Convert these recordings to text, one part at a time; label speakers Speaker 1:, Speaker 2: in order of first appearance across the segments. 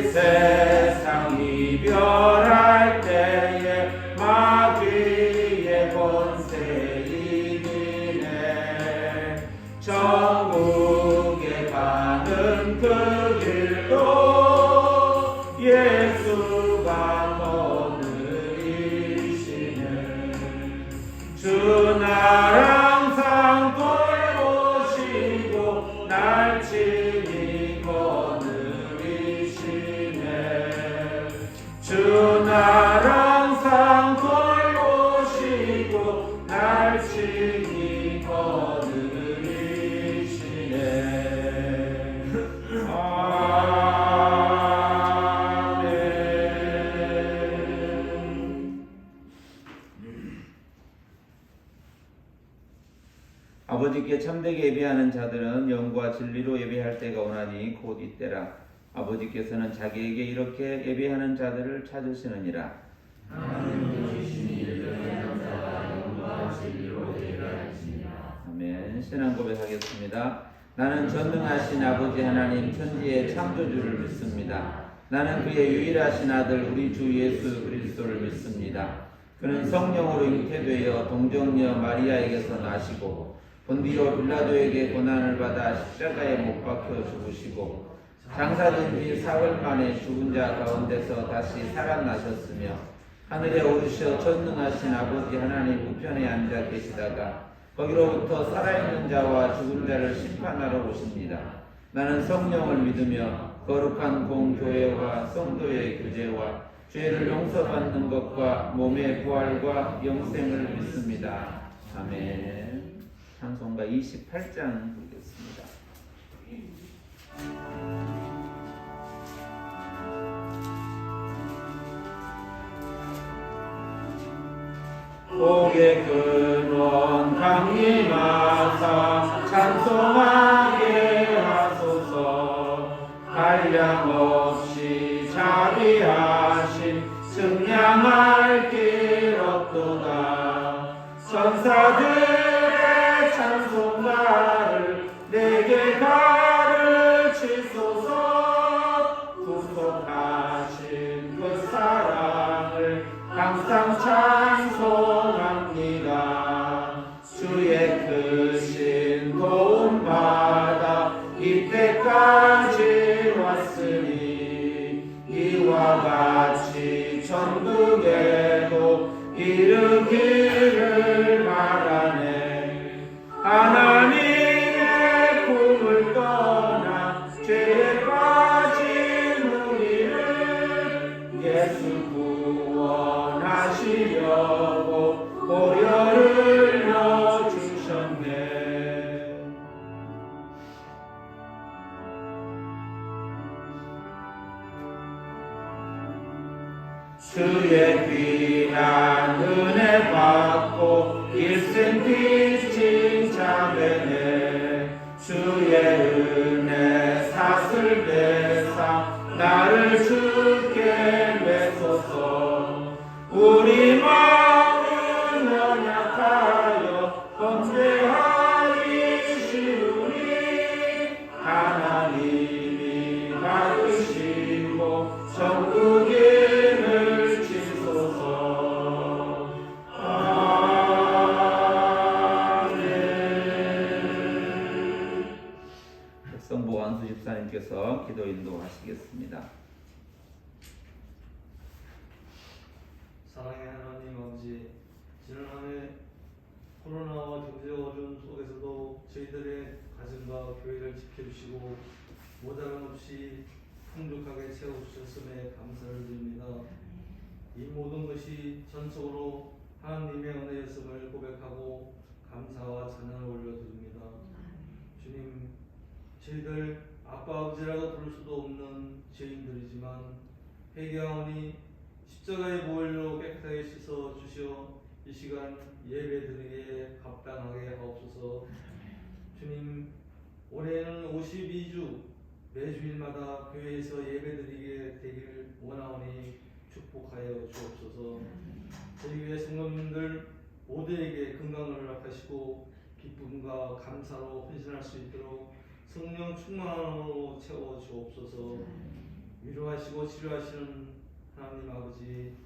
Speaker 1: 세상 이별할 때에 마귀의 권세 이기네. 천국에 가는 그 길도 예수가 거느리시네. 주 나라 항상 돌보시고 날 친히 거느리시네. 주 나라 항상 돌보시고 날 친히 거느리시네. 아멘. 아버지께 참되게 예배하는 자들은 영과 진리로 예배할 때가 오나니 곧 이때라. 아버지께서는 자기에게 이렇게 예배하는 자들을 찾으시느니라. 아멘. 신앙 고백하겠습니다. 나는 전능하신 아버지 하나님 천지의 창조주를 믿습니다. 나는 그의 유일하신 아들 우리 주 예수 그리스도를 믿습니다. 그는 성령으로 잉태되어 동정녀 마리아에게서 나시고 본디오 빌라도에게 고난을 받아 십자가에 못 박혀 죽으시고 장사된 지 사흘 만에 죽은 자 가운데서 다시 살아나셨으며 하늘에 오르셔 전능하신 아버지 하나님 우편에 앉아 계시다가 거기로부터 살아있는 자와 죽은 자를 심판하러 오십니다. 나는 성령을 믿으며 거룩한 공교회와 성도의 교제와 죄를 용서받는 것과 몸의 부활과 영생을 믿습니다. 아멘. 찬송가 28장 부르겠습니다. 복의 근원 강림하사 찬송하게 하소서. 한량없이 자비하심 증량할 길 없도다. 천사들의 찬송가를 내게 가르치소서. 구속하신 그 사랑을 항상 찬송합니다. 주의 크신 도움받아 이때까지 왔으니 이와 같이 천국에도 이르기를 바라네. 하나님의 품을 떠나 죄에 빠진 우리를 예수 구원하시려고 보혈을 넣어주셨네. 주의 귀한 은혜 받고 일생 빚진 자매네. 주의 은혜 사슬 대사 나를 주께 메소서. 우리 마음은 연약하여 범죄하기 쉬우니 하나님이 받으시고 천국인을 치소서. 아멘. 백성보 왕수 집사님께서 기도 인도하시겠습니다.
Speaker 2: 사랑의 하나님 아버지, 지난 한 해 코로나와 경제 어려움 속에서도 저희들의 가정과 교회를 지켜주시고 모자람 없이 풍족하게 채워주셨음에 감사를 드립니다. 이 모든 것이 전적으로 하나님의 은혜였음을 고백하고 감사와 찬양을 올려드립니다. 주님, 저희들 아빠 아버지라고 부를 수도 없는 죄인들이지만 회개하오니 십자가의 보혈로 깨끗하게 씻어 주시어 이 시간 예배드리기에 합당하게 하옵소서. 주님, 올해는 52주 매주일마다 교회에서 예배드리게 되길 원하오니 축복하여 주옵소서. 저희 교회 성도님들 모두에게 건강을 허락하시고 기쁨과 감사로 헌신할 수 있도록 성령 충만함으로 채워 주옵소서. 위로하시 동하시고 치료하시는 하나님 아버지,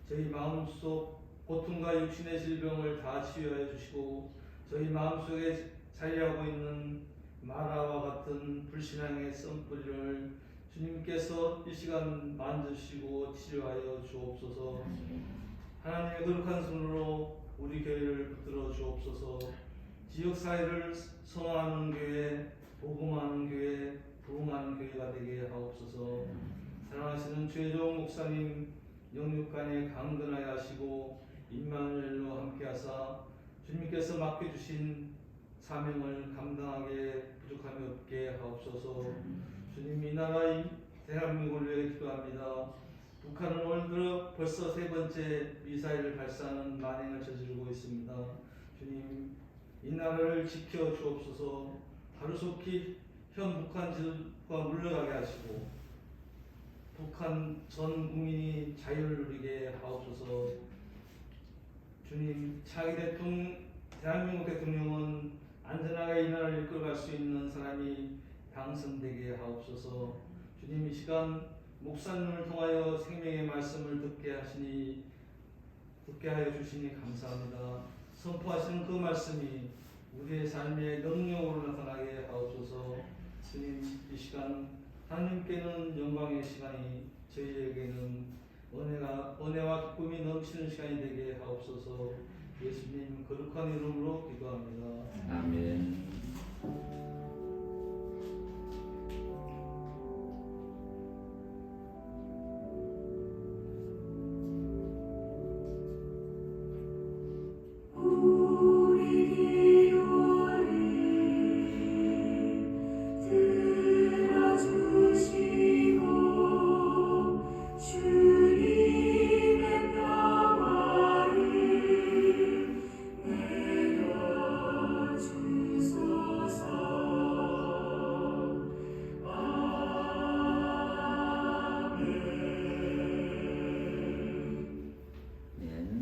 Speaker 2: 저희 마음속 고통과 육신의 질병을 다 치유하여 주시고 저희 마음속에 자리하고 있는 마라와 같은 불신앙의 썬뿌리를 주님께서 이 시간 만드시고 치료하여 주옵소서. 하나님의 거룩한 손으로 우리 교회를 붙들어 주옵소서. 지역사회를 선호하는 교회, 복음하는 교회, 부흥하는 교회가 되게 하옵소서. 사랑하시는 최종 목사님 영육간에 강건하게 하시고 임마누엘로 함께하사 주님께서 맡겨주신 사명을 감당하게 부족함이 없게 하옵소서. 주님, 이 나라 대한민국을 위해 기도합니다. 북한은 올 들어 벌써 세 번째 미사일을 발사하는 만행을 저지르고 있습니다. 주님, 이 나라를 지켜 주옵소서. 하루속히 현 북한과 물러가게 하시고 북한 전 국민이 자유를 누리게 하옵소서. 주님, 차기 대한민국 대통령은 안전하게 이 나라를 이끌어갈 수 있는 사람이 당선되게 하옵소서. 주님, 이 시간 목사님을 통하여 생명의 말씀을 듣게 하여 주시니 감사합니다. 선포하시는 그 말씀이 우리의 삶의 능력으로 나타나게 하옵소서. 주님, 이 시간 하나님께는 영광의 시간이, 저희에게는 은혜와 기쁨이 넘치는 시간이 되게 하옵소서. 예수님 거룩한 이름으로 기도합니다.
Speaker 1: 아멘.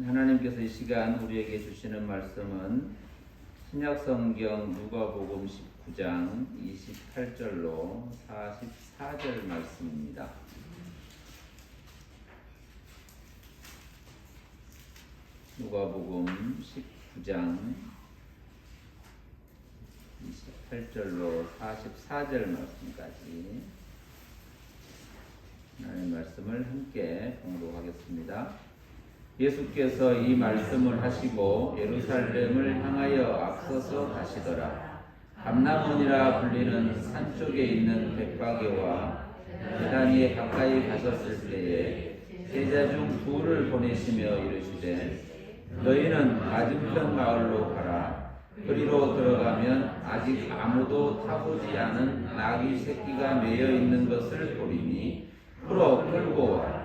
Speaker 1: 하나님께서 이 시간 우리에게 주시는 말씀은 신약성경 누가복음 19장 28절로 44절 말씀입니다. 누가복음 19장 28절로 44절 말씀까지 하나님의 말씀을 함께 봉독하겠습니다. 예수께서 이 말씀을 하시고 예루살렘을 향하여 앞서서 가시더라. 감람원이라 불리는 산 쪽에 있는 벳바게와 베다니에 가까이 가셨을 때에 제자 중 둘을 보내시며 이르시되 너희는 맞은편 마을로 가라. 그리로 들어가면 아직 아무도 타보지 않은 나귀 새끼가 매여 있는 것을 보리니 풀어 끌고 와라.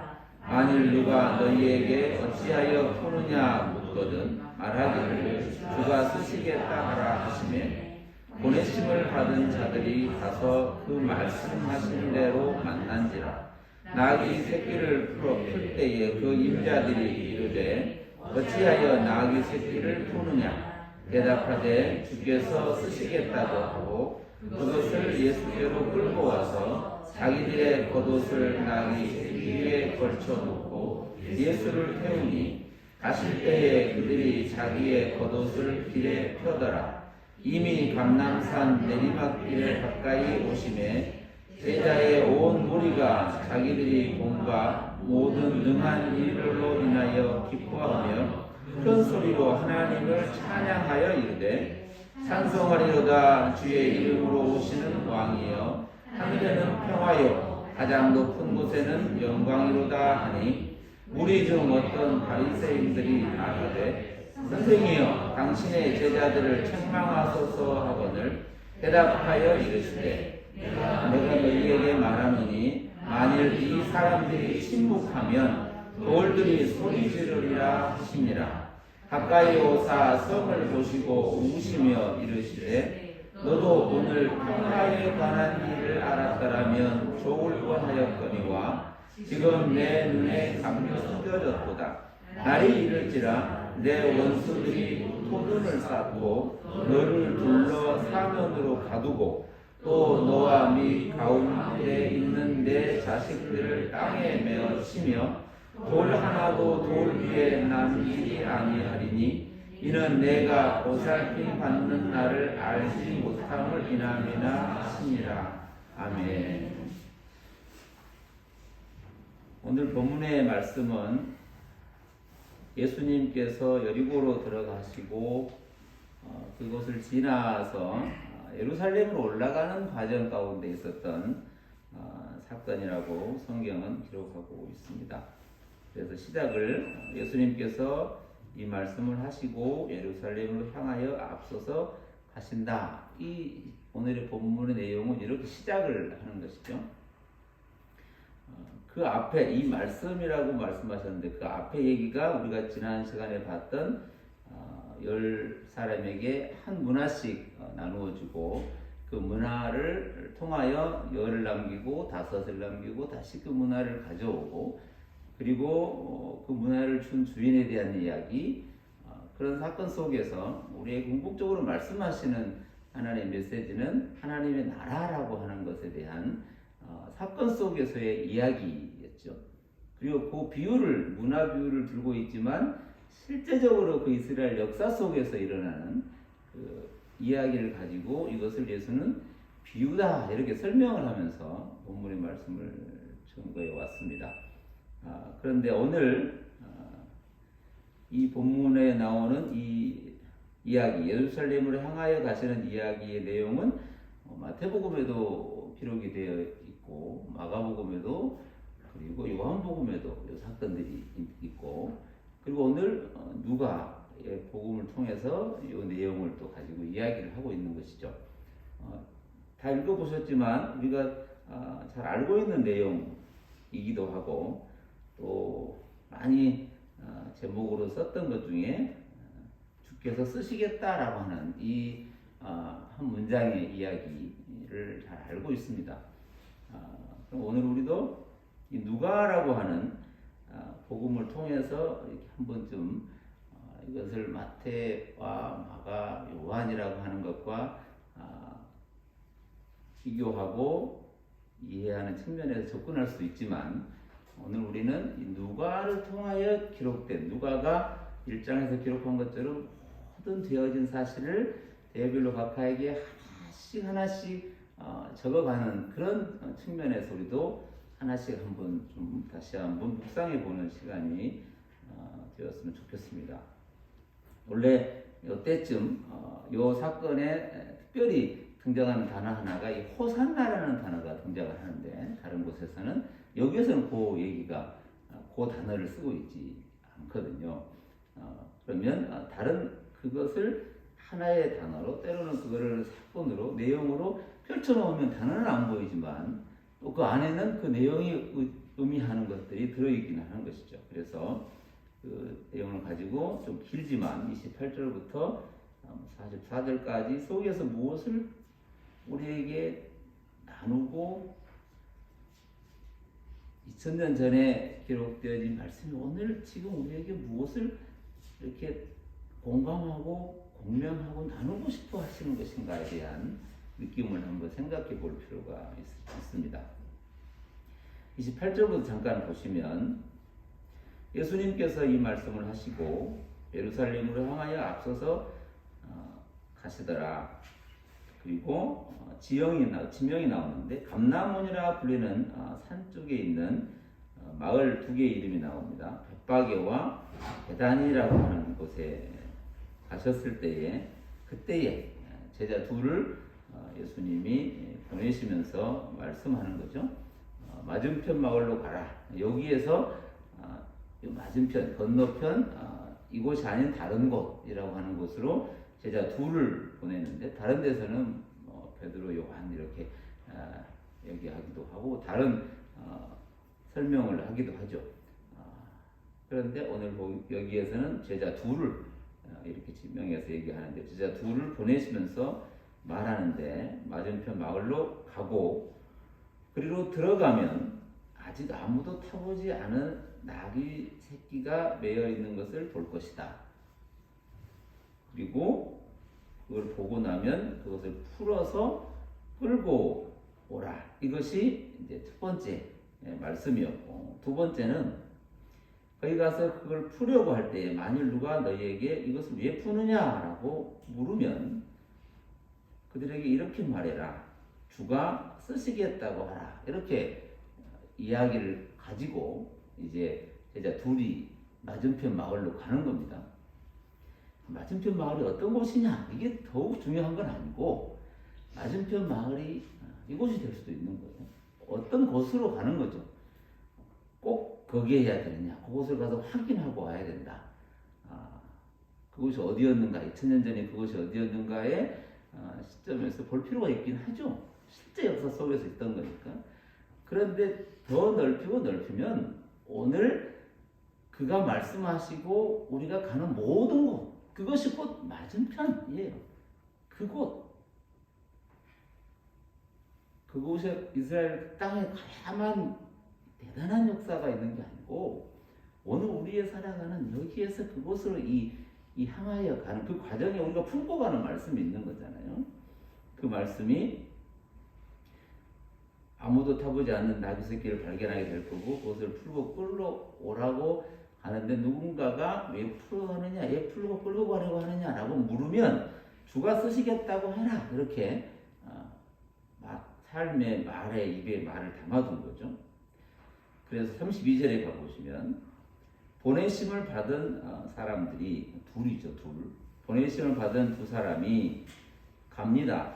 Speaker 1: 만일 누가 너희에게 어찌하여 푸느냐 묻거든 말하기를 주가 쓰시겠다 하라 하시매 보내심을 받은 자들이 가서 그 말씀하신 대로 만난지라. 나귀 새끼를 풀어 풀 때에 그 임자들이 이르되 어찌하여 나귀 새끼를 푸느냐 대답하되 주께서 쓰시겠다고 하고 그것을 예수께로 끌고 와서 자기들의 겉옷을 나귀 새끼 위에 걸쳐 놓고 예수를 태우니 가실 때에 그들이 자기의 겉옷을 길에 펴더라. 이미 감람산 내리막길에 가까이 오심에 제자의 온 무리가 자기들이 본바 모든 능한 일로 인하여 기뻐하며 큰 소리로 하나님을 찬양하여 이르되 찬송하리로다. 주의 이름으로 오시는 왕이여 하늘에는 평화요 가장 높은 곳에는 영광이로다 하니 무리 중 어떤 바리새인들이 말하되 선생이여 당신의 제자들을 책망하소서 하거늘 대답하여 이르시되 내가 너희에게 말하노니 만일 이 사람들이 침묵하면 돌들이 소리 지르리라 하시니라. 가까이 오사 성을 보시고 우시며 이르시되 너도 오늘 평화에 관한 일을 알았더라면 좋을 뻔하였거니와 지금 내 눈에 감이 숨겨졌도다. 날이 이를지라 내 원수들이 토둔을 쌓고 너를 둘러 사면으로 가두고 또 너와 네 가운데 있는 내 자식들을 땅에 메어 치며 돌 하나도 돌 위에 남기지 아니하리니 이는 내가 보살핌 받는 날을 알지 못함을 인함이나 하시니라. 아멘. 오늘 본문의 말씀은 예수님께서 여리고로 들어가시고 그곳을 지나서 예루살렘으로 올라가는 과정 가운데 있었던 사건이라고 성경은 기록하고 있습니다. 그래서 시작을 예수님께서 이 말씀을 하시고 예루살렘으로 향하여 앞서서 가신다. 이 오늘의 본문의 내용은 이렇게 시작을 하는 것이죠. 그 앞에 이 말씀이라고 말씀하셨는데 그 앞에 얘기가 우리가 지난 시간에 봤던 10사람에게 한 문화씩 나누어주고 그 문화를 통하여 10을 남기고 5을 남기고 다시 그 문화를 가져오고 그리고 그 문화를 준 주인에 대한 이야기, 그런 사건 속에서 우리에게 궁극적으로 말씀하시는 하나님의 메시지는 하나님의 나라라고 하는 것에 대한 사건 속에서의 이야기였죠. 그리고 그 비유를, 문화 비유를 들고 있지만 실제적으로 그 이스라엘 역사 속에서 일어나는 그 이야기를 가지고 이것을 예수는 비유다 이렇게 설명을 하면서 본문의 말씀을 전거해 왔습니다. 그런데 오늘 이 본문에 나오는 이 이야기, 예루살렘으로 향하여 가시는 이야기의 내용은 마태복음에도 기록이 되어 있고 마가복음에도 그리고 요한복음에도 이 사건들이 있고 그리고 오늘 누가의 복음을 통해서 이 내용을 또 가지고 이야기를 하고 있는 것이죠. 다 읽어보셨지만 우리가 잘 알고 있는 내용이기도 하고 또 많이 제목으로 썼던 것 중에 주께서 쓰시겠다라고 하는 이 한 문장의 이야기를 잘 알고 있습니다. 그럼 오늘 우리도 이 누가라고 하는 복음을 통해서 이렇게 한 번쯤 이것을 마태와 마가, 요한이라고 하는 것과 비교하고 이해하는 측면에서 접근할 수 있지만 오늘 우리는 이 누가를 통하여 기록된 누가가 1장에서 기록한 것처럼 모든 되어진 사실을 대별로 각하에게 하나씩 적어가는 그런 측면에서 우리도 하나씩 한번 좀 다시 한번 묵상해 보는 시간이 되었으면 좋겠습니다. 원래 이때쯤 이 사건에 특별히 등장하는 단어 하나가 이 호산나라는 단어가 등장을 하는데 다른 곳에서는 여기에서는 그 얘기가 그 단어를 쓰고 있지 않거든요. 그러면 다른 그것을 하나의 단어로 때로는 그거를 사건으로 내용으로 펼쳐놓으면 단어는 안 보이지만 또 그 안에는 그 내용이 의미하는 것들이 들어있기는 하는 것이죠. 그래서 그 내용을 가지고 좀 길지만 28절부터 44절까지 속에서 무엇을 우리에게 나누고 2000년 전에 기록되어진 말씀이 오늘 지금 우리에게 무엇을 이렇게 공감하고 공명하고 나누고 싶어 하시는 것인가에 대한 느낌을 한번 생각해 볼 필요가 있습니다. 28절부터 잠깐 보시면 예수님께서 이 말씀을 하시고 예루살렘으로 향하여 앞서서 가시더라. 그리고 지명이 나오는데 감람원이라 불리는 산 쪽에 있는 마을 두 개의 이름이 나옵니다. 벳바게와 베다니라고 하는 곳에 가셨을 때에 그때에 제자 둘을 예수님이 보내시면서 말씀하는 거죠. 맞은편 마을로 가라. 여기에서 맞은편, 건너편 이곳이 아닌 다른 곳이라고 하는 곳으로 제자 둘을 보내는데 다른 데서는 베드로, 요한 이렇게 얘기하기도 하고 다른 설명을 하기도 하죠. 그런데 오늘 여기에서는 제자 둘을 이렇게 지명해서 얘기하는데 제자 둘을 보내시면서 말하는데 맞은편 마을로 가고 그리로 들어가면 아직 아무도 타보지 않은 나귀 새끼가 매여 있는 것을 볼 것이다. 그리고 그걸 보고 나면 그것을 풀어서 끌고 오라. 이것이 이제 첫 번째 말씀이었고, 두 번째는 거기 가서 그걸 풀려고 할 때 만일 누가 너희에게 이것을 왜 푸느냐라고 물으면 그들에게 이렇게 말해라. 주가 쓰시겠다고 하라. 이렇게 이야기를 가지고 이제 제자 둘이 맞은편 마을로 가는 겁니다. 맞은편 마을이 어떤 곳이냐, 이게 더욱 중요한 건 아니고 맞은편 마을이 이곳이 될 수도 있는 거예요. 어떤 곳으로 가는 거죠. 꼭 거기에 해야 되느냐, 그곳을 가서 확인하고 와야 된다. 그곳이 어디였는가, 2000년 전에 그곳이 어디였는가의 시점에서 볼 필요가 있긴 하죠. 실제 역사 속에서 있던 거니까. 그런데 더 넓히고 넓히면 오늘 그가 말씀하시고 우리가 가는 모든 곳, 그것이 곧 맞은편이에요. 그곳에 이스라엘 땅에 가야만 대단한 역사가 있는 게 아니고 오늘 우리의 살아가는 여기에서 그곳으로 향하여 가는 그 과정에 우리가 품고 가는 말씀이 있는 거잖아요. 그 말씀이 아무도 타보지 않는 나귀 새끼를 발견하게 될 거고 그것을 풀고 끌어오라고 하는데 누군가가 왜 풀어가느냐, 왜 풀고 끌고 가려고 하느냐라고 물으면 주가 쓰시겠다고 해라. 이렇게 삶의 말에 입에 말을 담아둔 거죠. 그래서 32절에 가보시면 보내심을 받은 사람들이 둘이죠. 보내심을 받은 두 사람이 갑니다.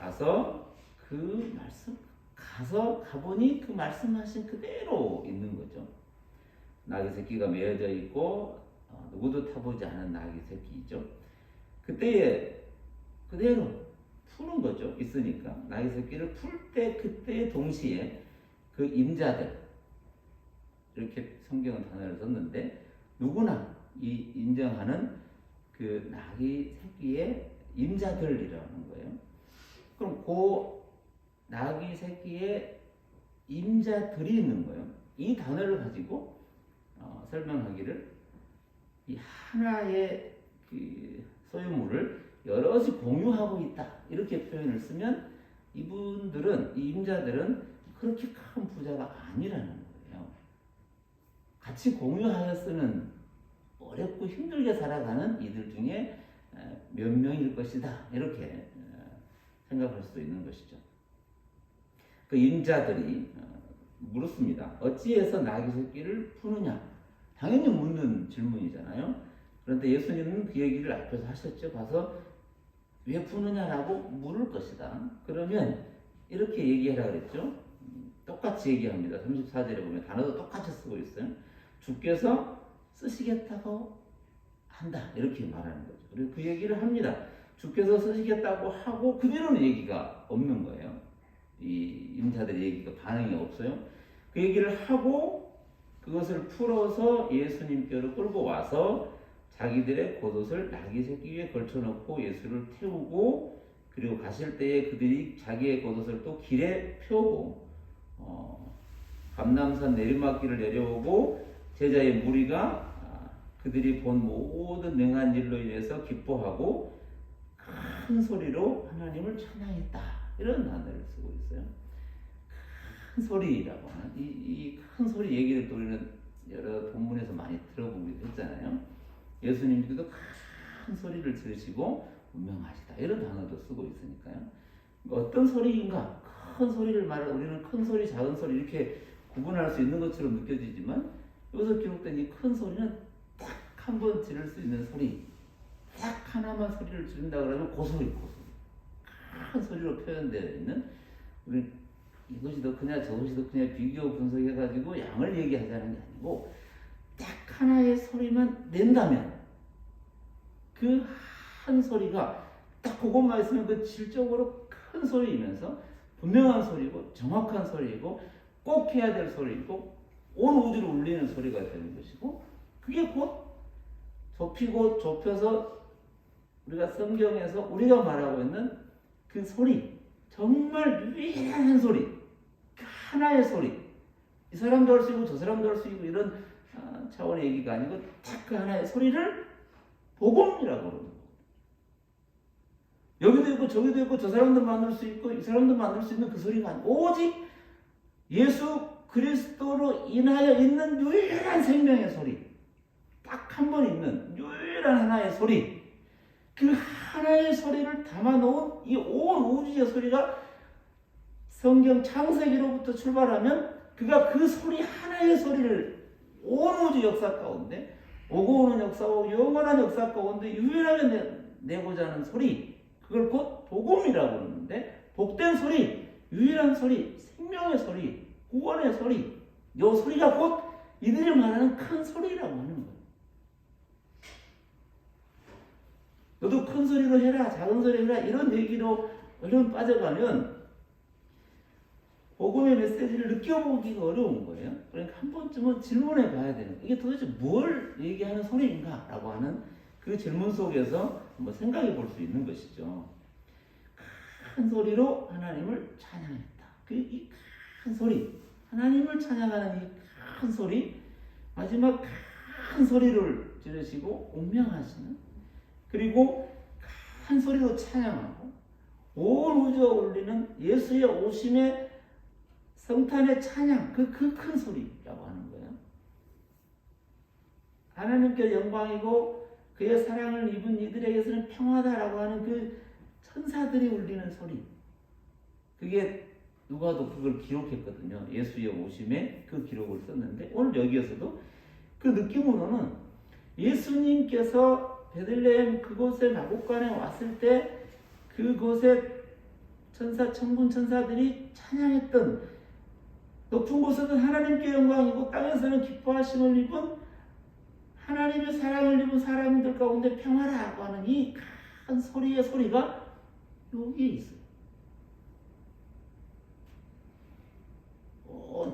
Speaker 1: 가보니 그 말씀하신 그대로 있는 거죠. 나귀 새끼가 메어져 있고 누구도 타보지 않은 나귀 새끼이죠. 그때에 그대로 푸는 거죠. 있으니까 나귀 새끼를 풀 때 그때 동시에 그 임자들, 이렇게 성경은 단어를 썼는데 누구나 이 인정하는 그 나귀 새끼의 임자들이라는 거예요. 그럼 그 나귀 새끼의 임자들이 있는 거예요. 이 단어를 가지고 설명하기를 이 하나의 그 소유물을 여럿이 공유하고 있다, 이렇게 표현을 쓰면 이분들은, 이 임자들은 그렇게 큰 부자가 아니라는 거예요. 같이 공유하여 쓰는 어렵고 힘들게 살아가는 이들 중에 몇 명일 것이다, 이렇게 생각할 수도 있는 것이죠. 그 임자들이 물었습니다. 어찌해서 나귀 새끼를 푸느냐? 당연히 묻는 질문이잖아요. 그런데 예수님은 그 얘기를 앞에서 하셨죠. 가서 왜 푸느냐라고 물을 것이다. 그러면 이렇게 얘기하라 그랬죠. 똑같이 얘기합니다. 34절에 보면 단어도 똑같이 쓰고 있어요. 주께서 쓰시겠다고 한다, 이렇게 말하는 거죠. 그리고 그 얘기를 합니다. 주께서 쓰시겠다고 하고 그대로는 얘기가 없는 거예요. 이 임자들의 얘기가 반응이 없어요. 그 얘기를 하고 그것을 풀어서 예수님께로 끌고 와서 자기들의 겉옷을 나귀 새끼 위에 걸쳐놓고 예수를 태우고, 그리고 가실 때에 그들이 자기의 겉옷을 또 길에 펴고 감람산 내리막길을 내려오고 제자의 무리가 그들이 본 모든 능한 일로 인해서 기뻐하고 큰 소리로 하나님을 찬양했다, 이런 단어를 쓰고 있어요. 큰 소리라고 하는 이 큰 소리 얘기를 또 우리는 여러 본문에서 많이 들어보기도 했잖아요. 예수님께도 큰 소리를 들으시고 운명하시다, 이런 단어도 쓰고 있으니까요. 어떤 소리인가? 큰 소리를 말하는, 우리는 큰 소리, 작은 소리 이렇게 구분할 수 있는 것처럼 느껴지지만 여기서 기록된 이 큰 소리는 딱 한 번 지를 수 있는 소리, 딱 하나만 소리를 지른다 그러면 고소리. 큰 소리로 표현되어 있는, 우리 이것이 더 크냐 저것이 더 크냐 비교 분석해가지고 양을 얘기하자는 게 아니고 딱 하나의 소리만 낸다면 그 한 소리가 딱 그것만 있으면 그 질적으로 큰 소리이면서 분명한 소리고 정확한 소리이고 꼭 해야 될 소리이고 온 우주를 울리는 소리가 되는 것이고, 그게 곧 좁히고 좁혀서 우리가 성경에서 우리가 말하고 있는 그 소리, 정말 유일한 소리, 하나의 소리, 이 사람도 할 수 있고 저 사람도 할 수 있고 이런 차원의 얘기가 아니고 딱 그 하나의 소리를 복음이라고 그러는 거예요. 여기도 있고 저기도 있고 저 사람도 만들 수 있고 이 사람도 만들 수 있는 그 소리가 아니고 오직 예수 그리스도로 인하여 있는 유일한 생명의 소리, 딱 한 번 있는 유일한 하나의 소리, 그 하나의 소리를 담아놓은 이 온 우주의 소리가 성경 창세기로부터 출발하면 그가 그 소리 하나의 소리를 온 우주 역사 가운데 오고 오는 역사와 영원한 역사 가운데 유일하게 내고자 하는 소리, 그걸 곧 복음이라고 그러는데, 복된 소리, 유일한 소리, 생명의 소리, 구원의 소리, 이 소리가 곧 이들이 말하는 큰 소리라고 하는 거예요. 너도 큰 소리로 해라, 작은 소리로 해라, 이런 얘기로 얼른 빠져가면 복음의 메시지를 느껴보기가 어려운 거예요. 그러니까 한 번쯤은 질문해 봐야 되는 거예요. 이게 도대체 뭘 얘기하는 소리인가? 라고 하는 그 질문 속에서 한번 생각해 볼 수 있는 것이죠. 큰 소리로 하나님을 찬양했다. 이 큰 소리, 하나님을 찬양하는 이 큰 소리, 마지막 큰 소리를 지르시고 운명하시는, 그리고 큰 소리로 찬양하고 온 우주가 울리는 예수의 오심의 성탄의 찬양, 그 큰 소리라고 하는 거예요. 하나님께 영광이고 그의 사랑을 입은 이들에게서는 평화다라고 하는 그 천사들이 울리는 소리. 그게 누가도 그걸 기록했거든요. 예수의 오심에 그 기록을 썼는데, 오늘 여기에서도 그 느낌으로는 예수님께서 베들레헴 그곳에 마곡간에 왔을 때 그곳에 천군 천사들이 찬양했던, 높은 곳에서는 하나님께 영광이고 땅에서는 기뻐하심을 입은 하나님의 사랑을 입은 사람들 가운데 평화라고 하는 이 큰 소리의 소리가 여기에 있어요.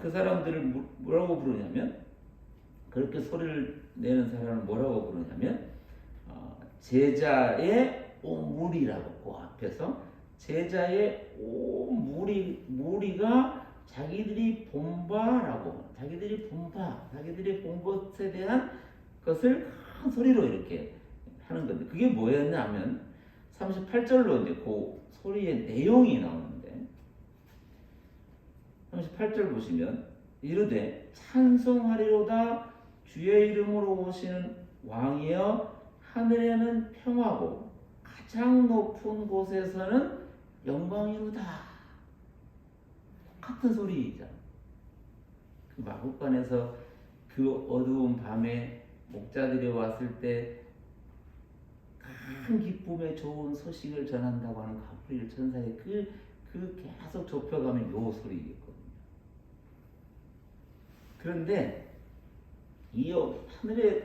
Speaker 1: 그 사람들을 뭐라고 부르냐면, 그렇게 소리를 내는 사람을 뭐라고 부르냐면 제자의 온 무리라고, 그 앞에서 제자의 온 무리가 자기들이 본 바라고, 자기들이 본 것에 대한 것을 큰 소리로 이렇게 하는 건데, 그게 뭐였냐면 38절로 이제 그 소리의 내용이 나오는데, 38절 보시면 이르되 찬송하리로다 주의 이름으로 오시는 왕이여, 하늘에는 평화고 가장 높은 곳에서는 영광이로다. 같은 소리이잖아. 그 마곡간에서 그 어두운 밤에 목자들이 왔을 때 큰 기쁨의 좋은 소식을 전한다고 하는 가브리엘 천사의 그 계속 좁혀가면 요 소리겠거든요. 그런데 이 하늘에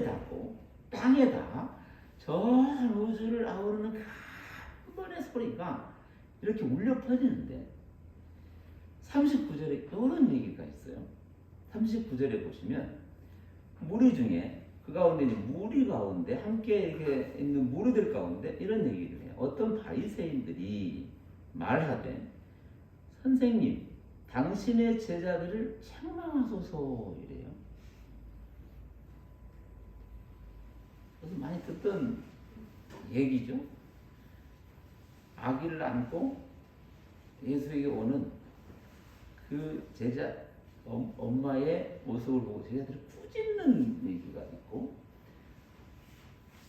Speaker 1: 닿고 땅에다 전 우주를 아우르는 한 번의 소리가 이렇게 울려 퍼지는데, 39절에 이런 얘기가 있어요. 39절에 보시면 무리 중에, 그 가운데 무리 가운데 함께 이렇게 있는 무리들 가운데 이런 얘기를 해요. 어떤 바리새인들이 말하되 선생님 당신의 제자들을 책망하소서 이래요. 그래서 많이 듣던 얘기죠. 아기를 안고 예수에게 오는 그 제자 엄마의 모습을 보고 제자들이 꾸짖는 얘기가 있고,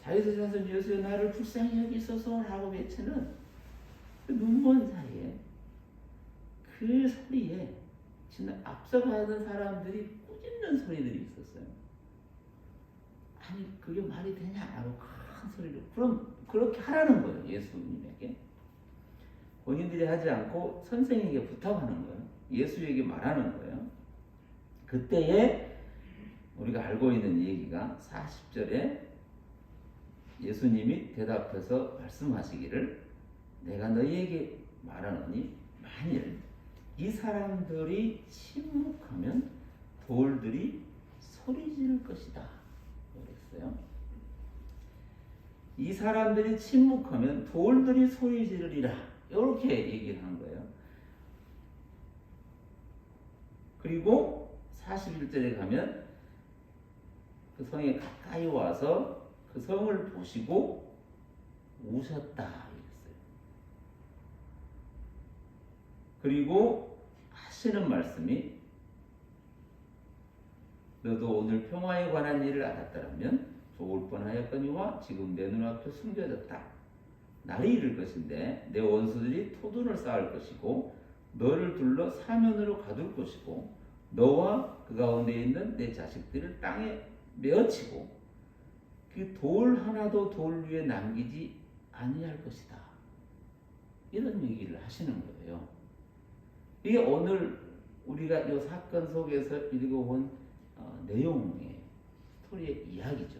Speaker 1: 다윗의 자손 예수여 나를 불쌍히 여기소서 라고 외치는 그 눈먼 사이에 그 소리에 앞서가던 사람들이 꾸짖는 소리들이 있었어요. 아니 그게 말이 되냐라고 큰 소리로, 그럼 그렇게 하라는 거예요. 예수님에게 본인들이 하지 않고 선생에게 부탁하는 거예요. 예수에게 말하는 거예요. 그때에 우리가 알고 있는 얘기가 40절에 예수님이 대답해서 말씀하시기를 내가 너희에게 말하노니 만일 이 사람들이 침묵하면 돌들이 소리 지를 것이다 그랬어요. 이 사람들이 침묵하면 돌들이 소리 지르리라, 이렇게 얘기를 한 거예요. 그리고 41절에 가면 그 성에 가까이 와서 그 성을 보시고 우셨다 그리고 하시는 말씀이 너도 오늘 평화에 관한 일을 알았더라면 좋을 뻔하였거니와 지금 내 눈앞에 숨겨졌다. 날이 이를 것인데 내 원수들이 토둔을 쌓을 것이고 너를 둘러 사면으로 가둘 것이고 너와 그 가운데 있는 내 자식들을 땅에 메어치고 그 돌 하나도 돌 위에 남기지 아니할 것이다. 이런 얘기를 하시는 거예요. 이게 오늘 우리가 이 사건 속에서 읽어본 내용의 스토리의 이야기죠.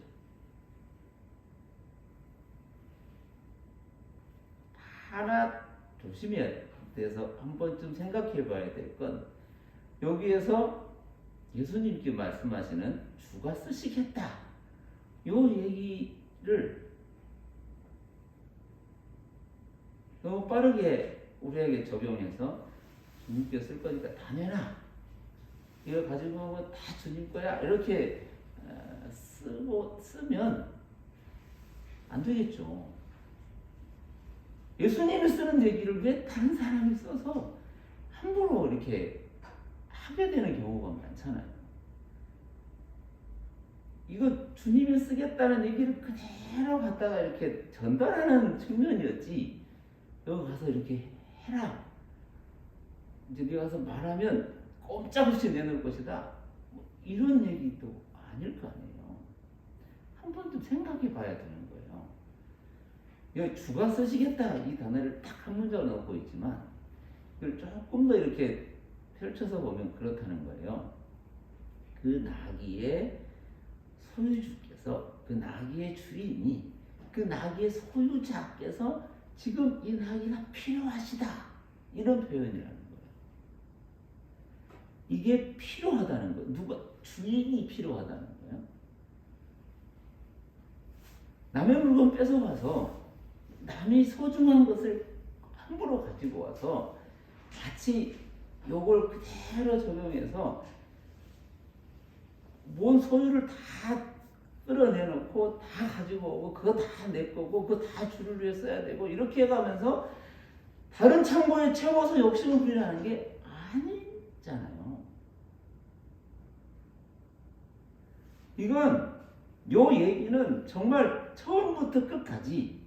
Speaker 1: 하나 조심해야 돼서 한 번쯤 생각해 봐야 될 건 여기에서 예수님께 말씀하시는 주가 쓰시겠다. 요 얘기를 너무 빠르게 우리에게 적용해서 주님께 쓸 거니까 다 내놔. 이거 가지고 오면 다 주님 거야. 이렇게 쓰면 안 되겠죠. 예수님이 쓰는 얘기를 왜 다른 사람이 써서 함부로 이렇게 하게 되는 경우가 많잖아요. 이거 주님이 쓰겠다는 얘기를 그대로 갖다가 이렇게 전달하는 측면이었지. 여기 가서 이렇게 해라. 이제 네가 가서 말하면 꼼짝없이 내놓을 것이다. 뭐 이런 얘기도 아닐 거 아니에요. 한 번쯤 생각해 봐야 되는 거예요. 여기 주가 쓰시겠다 이 단어를 딱 한 문장을 넣고 있지만 이걸 조금 더 이렇게 펼쳐서 보면 그렇다는 거예요. 그 나귀의 소유주께서, 그 나귀의 주인이, 그 나귀의 소유자께서 지금 이 나귀가 필요하시다. 이런 표현이라는 거예요. 이게 필요하다는 거예요. 누가? 주인이 필요하다는 거예요. 남의 물건 뺏어와서 남이 소중한 것을 함부로 가지고 와서 마치 요걸 그대로 적용해서 뭔 소유를 다 끌어내놓고 다 가지고 오고 그거 다 내 거고 그거 다 주를 위해 써야 되고 이렇게 해가면서 다른 창고에 채워서 욕심을 부리라는 게 아니잖아요. 이건 요 얘기는 정말 처음부터 끝까지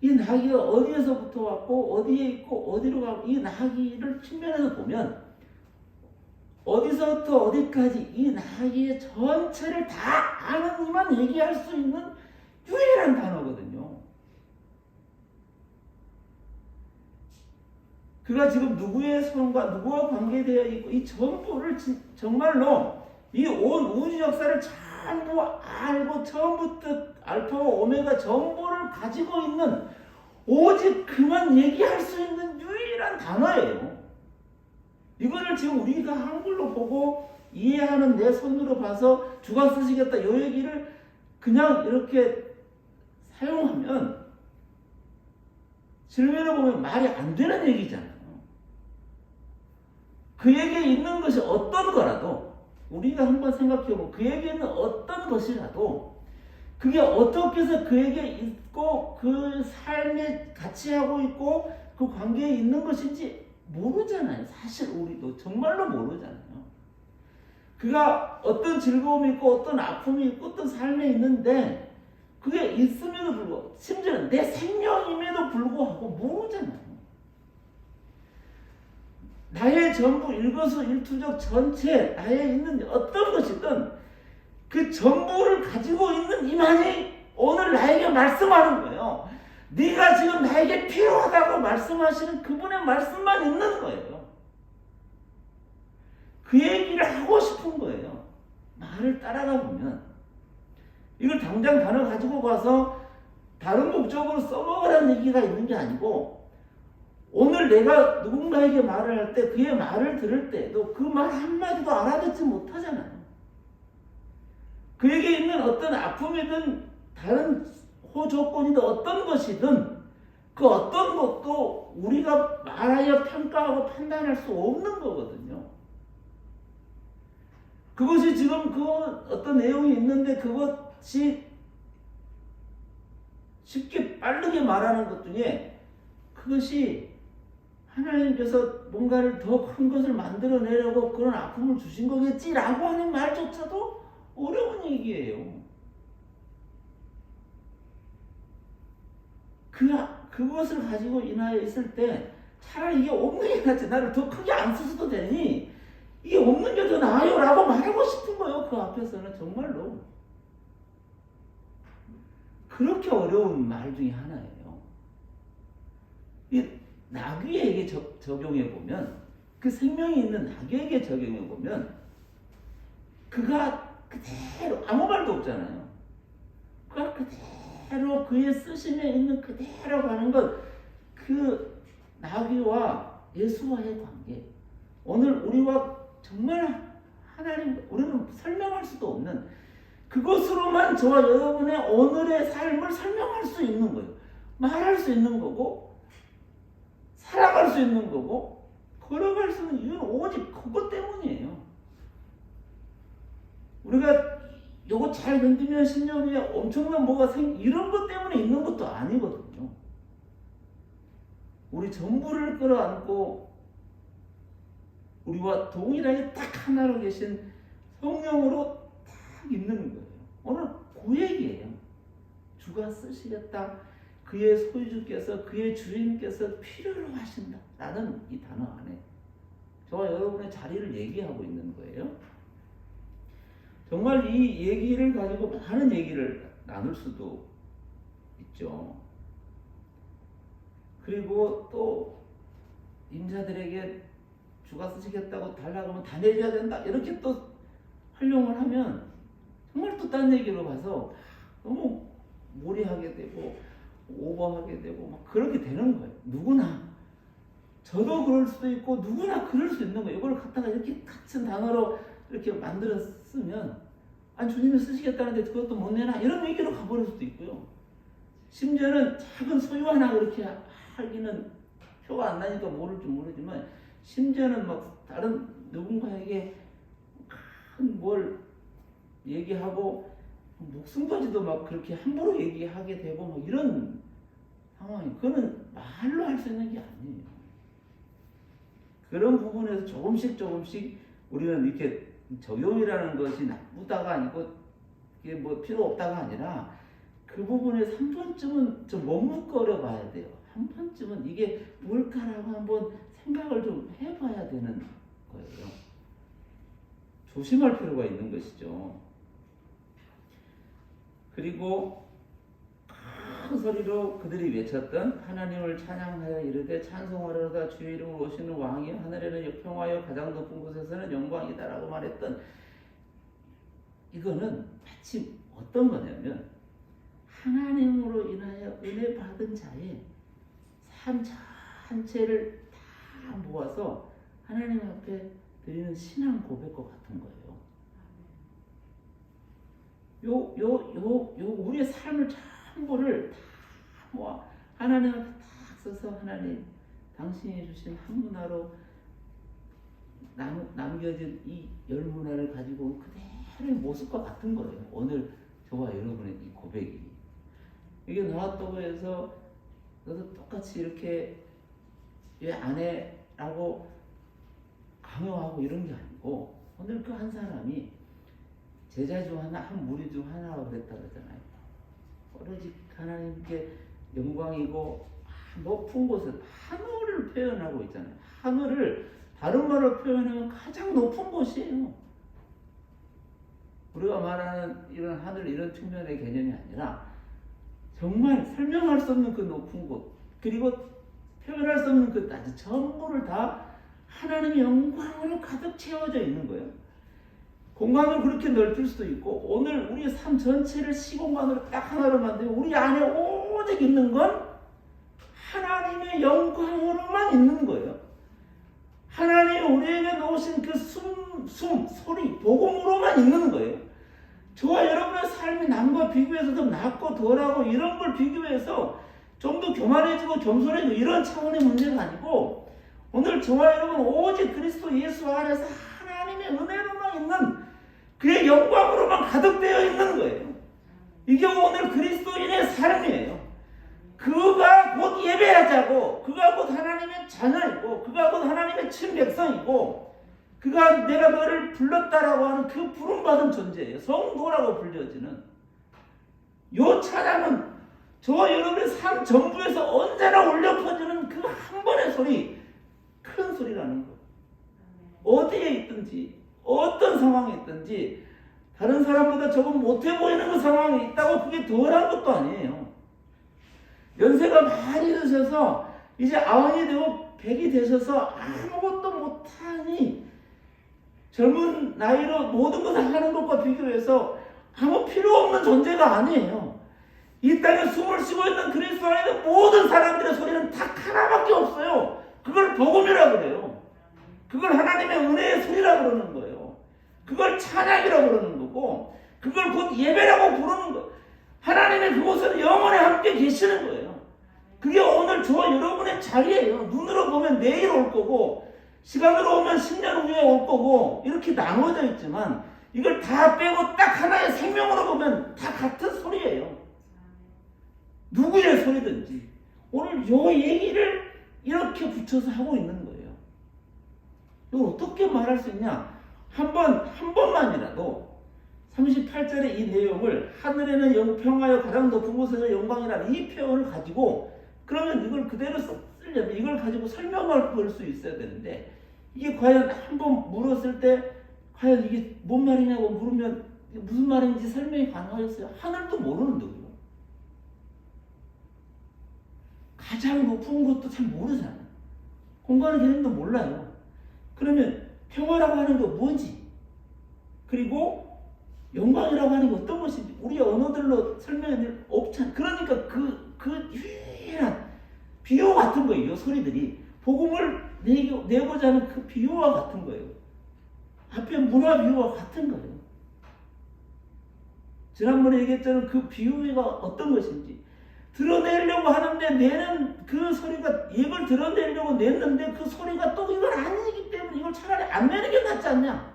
Speaker 1: 이 나귀가 어디에서부터 왔고 어디에 있고 어디로 가고 이 나귀를 측면에서 보면 어디서부터 어디까지 이 나귀의 전체를 다 아는 이만 얘기할 수 있는 유일한 단어거든요. 그가 지금 누구의 손과 누구와 관계되어 있고 이 전부를 정말로 이 온 우주 역사를 전부 알고 처음부터 알파와 오메가 전부를 가지고 있는 오직 그만 얘기할 수 있는 유일한 단어예요. 이거를 지금 우리가 한글로 보고 이해하는 내 손으로 봐서 주가 쓰시겠다 이 얘기를 그냥 이렇게 사용하면 실면에 보면 말이 안 되는 얘기잖아요. 그에게 있는 것이 어떤 거라도 우리가 한번 생각해보면 그에게 있는 어떤 것이라도 그게 어떻게 해서 그에게 있고 그 삶에 같이 하고 있고 그 관계에 있는 것인지 모르잖아요. 사실 우리도 정말로 모르잖아요. 그가 어떤 즐거움이 있고 어떤 아픔이 있고 어떤 삶에 있는데 그게 있음에도 불구하고 심지어는 내 생명임에도 불구하고 모르잖아요. 나의 전부 일거수일투족 전체 나에 있는 어떤 것이든 그 전부를 가지고 있는 이만이 오늘 나에게 말씀하는 거예요. 네가 지금 나에게 필요하다고 말씀하시는 그분의 말씀만 있는 거예요. 그 얘기를 하고 싶은 거예요. 말을 따라가 보면 이걸 당장 단어 가지고 가서 다른 목적으로 써먹으라는 얘기가 있는 게 아니고 오늘 내가 누군가에게 말을 할 때 그의 말을 들을 때도 그 말 한마디도 알아듣지 못하잖아요. 그에게 있는 어떤 아픔이든 다른 호조건이든 어떤 것이든 그 어떤 것도 우리가 말하여 평가하고 판단할 수 없는 거거든요. 그것이 지금 그 어떤 내용이 있는데 그것이 쉽게 빠르게 말하는 것 중에 그것이
Speaker 3: 하나님께서 뭔가를 더 큰 것을 만들어내려고 그런 아픔을 주신 거겠지라고 하는 말조차도 어려운 얘기예요. 그것을 가지고 인하여 있을 때 차라리 이게 없는 게 낫지. 나를 더 크게 안 쓰셔도 되니 이게 없는 게 더 나아요 라고 말하고 싶은 거예요. 그 앞에서는 정말로. 그렇게 어려운 말 중에 하나예요. 이 나귀에게 적용해 보면, 그 생명이 있는 나귀에게 적용해 보면 그가 그대로 아무 말도 없잖아요. 그가 그대로 그의 쓰심에 있는 그대로 가는 것, 그 나귀와 예수와의 관계, 오늘 우리와 정말 하나님, 우리는 설명할 수도 없는 그것으로만 저와 여러분의 오늘의 삶을 설명할 수 있는 거예요. 말할 수 있는 거고 살아갈 수 있는 거고 걸어갈 수 있는 이유는 오직 그것 때문이에요. 우리가 요거 잘 견디면 10년 후에 엄청난 뭐가 이런 것 때문에 있는 것도 아니거든요. 우리 전부를 끌어안고 우리와 동일하게 딱 하나로 계신 성령으로 딱 있는 거예요. 오늘 그 얘기예요. 주가 쓰시겠다. 그의 소유주께서, 그의 주인께서 필요로 하신다. 라는 이 단어 안에 저와 여러분의 자리를 얘기하고 있는 거예요. 정말 이 얘기를 가지고 많은 얘기를 나눌 수도 있죠. 그리고 또 임자들에게 주가 쓰시겠다고 달라고 하면 다 내줘야 된다. 이렇게 또 활용을 하면 정말 또 딴 얘기로 가서 너무 무리하게 되고 오버하게 되고 막 그렇게 되는 거예요. 누구나. 저도 그럴 수도 있고 누구나 그럴 수 있는 거예요. 이걸 갖다가 이렇게 같은 단어로 이렇게 만들었으면 아니 주님이 쓰시겠다는데 그것도 못 내나? 이런 얘기로 가버릴 수도 있고요. 심지어는 작은 소유 하나 그렇게 하기는 표가 안 나니까 모를 줄 모르지만 심지어는 막 다른 누군가에게 큰 뭘 얘기하고 목숨까지도 막 그렇게 함부로 얘기하게 되고 뭐 이런 상황이, 그거는 말로 할 수 있는 게 아니에요. 그런 부분에서 조금씩 우리는 이렇게 적용이라는 것이 나쁘다가 아니고 이게 뭐 필요 없다가 아니라 그 부분에서 한 번쯤은 좀 머뭇거려 봐야 돼요. 한 번쯤은 이게 뭘까라고 한번 생각을 좀 해봐야 되는 거예요. 조심할 필요가 있는 것이죠. 그리고 큰 소리로 그들이 외쳤던 하나님을 찬양하여 이르되 찬송하려다 주의 이름으로 오시는 왕이여 하늘에는 평화여 가장 높은 곳에서는 영광이다라고 말했던, 이거는 마치 어떤 거냐면 하나님으로 인하여 은혜 받은 자의 삶 전체를 다 모아서 하나님 앞에 드리는 신앙 고백과 같은 거예요. 우리의 삶을 전부를 다 모아 하나님 앞에 딱 써서 하나님 당신이 주신 한 문화로 남겨진 이 열 문화를 가지고 온 그대로의 모습과 같은 거예요. 오늘 저와 여러분의 이 고백이. 이게 나왔다고 해서 너도 똑같이 이렇게 왜 안 해라고 강요하고 이런 게 아니고, 오늘 그 한 사람이 제자 중 하나, 한 무리 중 하나라고 그랬다 그러잖아요. 오로지 하나님께 영광이고 높은 곳을 하늘을 표현하고 있잖아요. 하늘을 다른 말로 표현하면 가장 높은 곳이에요. 우리가 말하는 이런 하늘, 이런 측면의 개념이 아니라 정말 설명할 수 없는 그 높은 곳, 그리고 표현할 수 없는 그 낮은 전부를 다 하나님의 영광으로 가득 채워져 있는 거예요. 공간을 그렇게 넓힐 수도 있고, 오늘 우리의 삶 전체를 시공간으로 딱 하나로 만들고 우리 안에 오직 있는 건 하나님의 영광으로만 있는 거예요. 하나님이 우리에게 놓으신 그 소리, 복음으로만 있는 거예요. 저와 여러분의 삶이 남과 비교해서 좀 낫고 덜하고 이런 걸 비교해서 좀 더 교만해지고 겸손해지고 이런 차원의 문제가 아니고, 오늘 저와 여러분 오직 그리스도 예수 안에서 하나님의 은혜로만 있는 그의 영광으로만 가득되어 있는 거예요. 이게 오늘 그리스도인의 삶이에요. 그가 곧 예배하자고, 그가 곧 하나님의 자녀이고, 그가 곧 하나님의 친백성이고, 그가 내가 너를 불렀다라고 하는 그 부름받은 존재예요. 성도라고 불려지는. 요 찬양은 저와 여러분의 삶 전부에서 언제나 울려 퍼지는 그 한 번의 소리, 큰 소리라는 거. 어디에 있든지, 어떤 상황에 있든지, 다른 사람보다 조금 못해 보이는 그 상황이 있다고 그게 덜한 것도 아니에요. 연세가 많이 드셔서 이제 아흔이 되고 백이 되셔서 아무것도 못하니 젊은 나이로 모든 것을 하는 것과 비교해서 아무 필요 없는 존재가 아니에요. 이 땅에 숨을 쉬고 있는 그리스도 안에 있는 모든 사람들의 소리는 딱 하나밖에 없어요. 그걸 복음이라고 그래요. 그걸 하나님의 은혜의 소리라고 그러는 거예요. 그걸 찬양이라고 그러는 거고, 그걸 곧 예배라고 부르는 거. 하나님의 그곳은 영원히 함께 계시는 거예요. 그게 오늘 저와 여러분의 자리예요. 눈으로 보면 내일 올 거고, 시간으로 오면 10년 후에 올 거고, 이렇게 나눠져 있지만 이걸 다 빼고 딱 하나의 생명으로 보면 다 같은 소리예요. 누구의 소리든지. 오늘 요 얘기를 이렇게 붙여서 하고 있는 거예요. 이걸 어떻게 말할 수 있냐? 한 번만이라도 38절의 이 내용을 하늘에는 평화여 가장 높은 곳에서 영광이라는 이 표현을 가지고, 그러면 이걸 그대로 쓰려면 이걸 가지고 설명을 볼 수 있어야 되는데, 이게 과연 한번 물었을 때 과연 이게 뭔 말이냐고 물으면 무슨 말인지 설명이 가능하겠어요? 하늘도 모르는데 그거. 가장 높은 것도 잘 모르잖아요. 공간의 개념도 몰라요. 그러면 평화라고 하는 게 뭔지, 그리고 영광이라고 하는 게 어떤 것인지 우리의 언어들로 설명할 없잖아요. 그러니까 그 유일한 비유 같은 거예요. 소리들이 복음을 내고자 하는 그 비유와 같은 거예요. 앞에 문화 비유와 같은 거예요. 지난번에 얘기했잖아요. 그 비유가 어떤 것인지 드러내려고 하는데 내는 그 소리가, 입을 드러내려고 냈는데 그 소리가 또 이건 아니기 때문에 이걸 차라리 안 내는 게 낫지 않냐,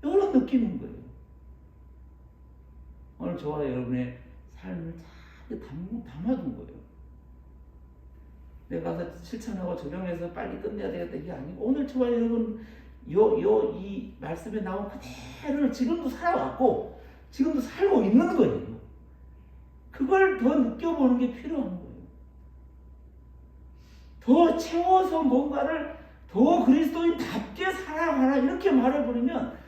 Speaker 3: 이런 느낌인 거예요. 오늘 저와 여러분의 삶을 잘 담아둔 거예요. 내가 가서 실천하고 적용해서 빨리 끝내야 되겠다 이게 아니고, 오늘 저와 여러분 이 말씀에 나온 그대로를 지금도 살아왔고 지금도 살고 있는 거예요. 그걸 더 느껴보는 게 필요한 거예요. 더 채워서 뭔가를 더 그리스도인답게 살아가라 이렇게 말해버리면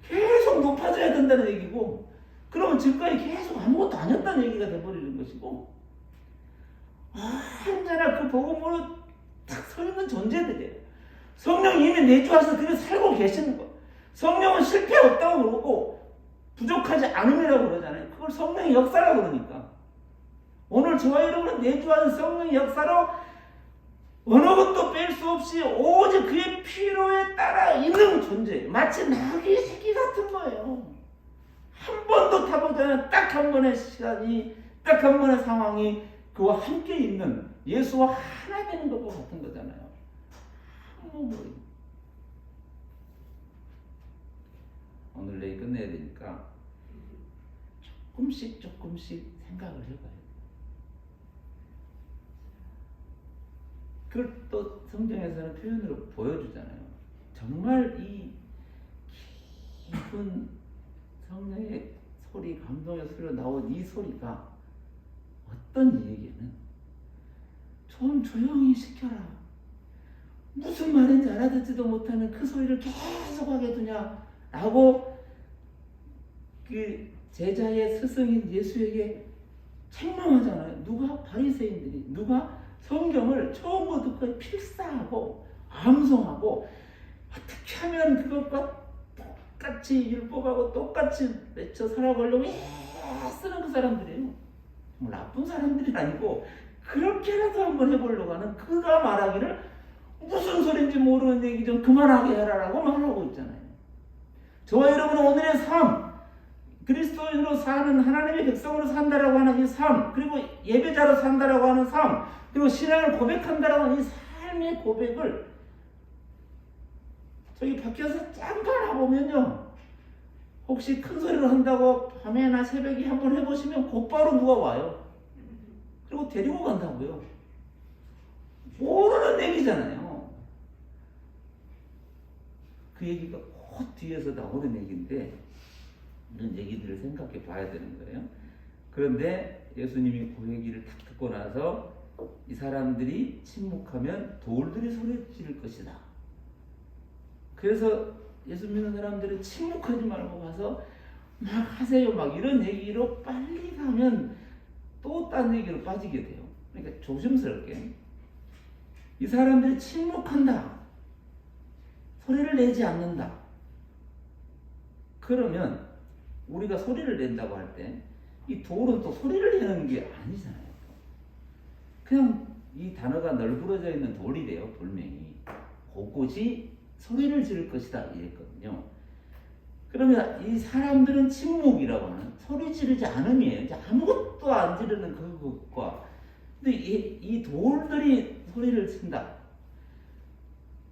Speaker 3: 계속 높아져야 된다는 얘기고, 그러면 지금까지 계속 아무것도 아니었다는 얘기가 돼버리는 것이고, 언제나 그 복음으로 딱 서 있는 존재들이에요. 성령이 이미 내주와서 그를 살고 계시는 거. 성령은 실패 없다고 그러고 부족하지 않음이라고 그러잖아요. 그걸 성령의 역사라고 그러니까. 오늘 저와 여러분은 내주하는 성령의 역사로 어느 것도 뺄 수 없이 오직 그의 필요에 따라 있는 존재예요. 마치 나귀 새끼 같은 거예요. 한 번도 타보지 않은 딱 한 번의 시간이, 딱 한 번의 상황이 그와 함께 있는 예수와 하나 되는 것과 같은 거잖아요. 오늘 내일 끝내야 되니까 조금씩 생각을 해봐요. 그걸 또 성경에서는 표현으로 보여주잖아요. 정말 이 깊은 성령의 소리, 감동의 소리로 나온 이 소리가 어떤 얘기는 좀 조용히 시켜라. 무슨 말인지 알아듣지도 못하는 그 소리를 계속하게 두냐라고 그 제자의 스승인 예수에게 책망하잖아요. 누가? 바리새인들이. 누가? 성경을 처음부터 필사하고 암송하고 어떻게 하면 그것과 똑같이 율법하고 똑같이 맺혀 살아가려고 쓰는 그 사람들이에요. 뭐 나쁜 사람들이 아니고 그렇게라도 한번 해보려고 하는, 그가 말하기를 무슨 소린지 모르는 얘기 좀 그만하게 해라라고 말하고 있잖아요. 저와 여러분은 오늘의 삶, 그리스도인으로 사는, 하나님의 백성으로 산다라고 하는 이 삶, 그리고 예배자로 산다라고 하는 삶, 그리고 신앙을 고백한다라고 하는 이 삶의 고백을 저기 밖에서 잠깐 해보면요, 혹시 큰 소리로 한다고 밤에나 새벽에 한번 해보시면 곧바로 누가 와요. 그리고 데리고 간다고요. 모르는 얘기잖아요. 그 얘기가 곧 뒤에서 나오는 얘기인데 이런 얘기들을 생각해 봐야 되는 거예요. 그런데 예수님이 그 얘기를 딱 듣고 나서 이 사람들이 침묵하면 돌들이 소리 지를 것이다. 그래서 예수 믿는 사람들은 침묵하지 말고 가서 막 하세요. 막 이런 얘기로 빨리 가면 또 딴 얘기로 빠지게 돼요. 그러니까 조심스럽게 이 사람들이 침묵한다. 소리를 내지 않는다. 그러면 우리가 소리를 낸다고 할 때 이 돌은 또 소리를 내는 게 아니잖아요. 그냥 이 단어가 널브러져 있는 돌이래요. 돌멩이. 그것이 소리를 지를 것이다 이랬거든요. 그러면 이 사람들은 침묵이라고 하는 소리 지르지 않음이에요. 이제 아무것도 안 지르는 그것과 근데 이 돌들이 소리를 친다.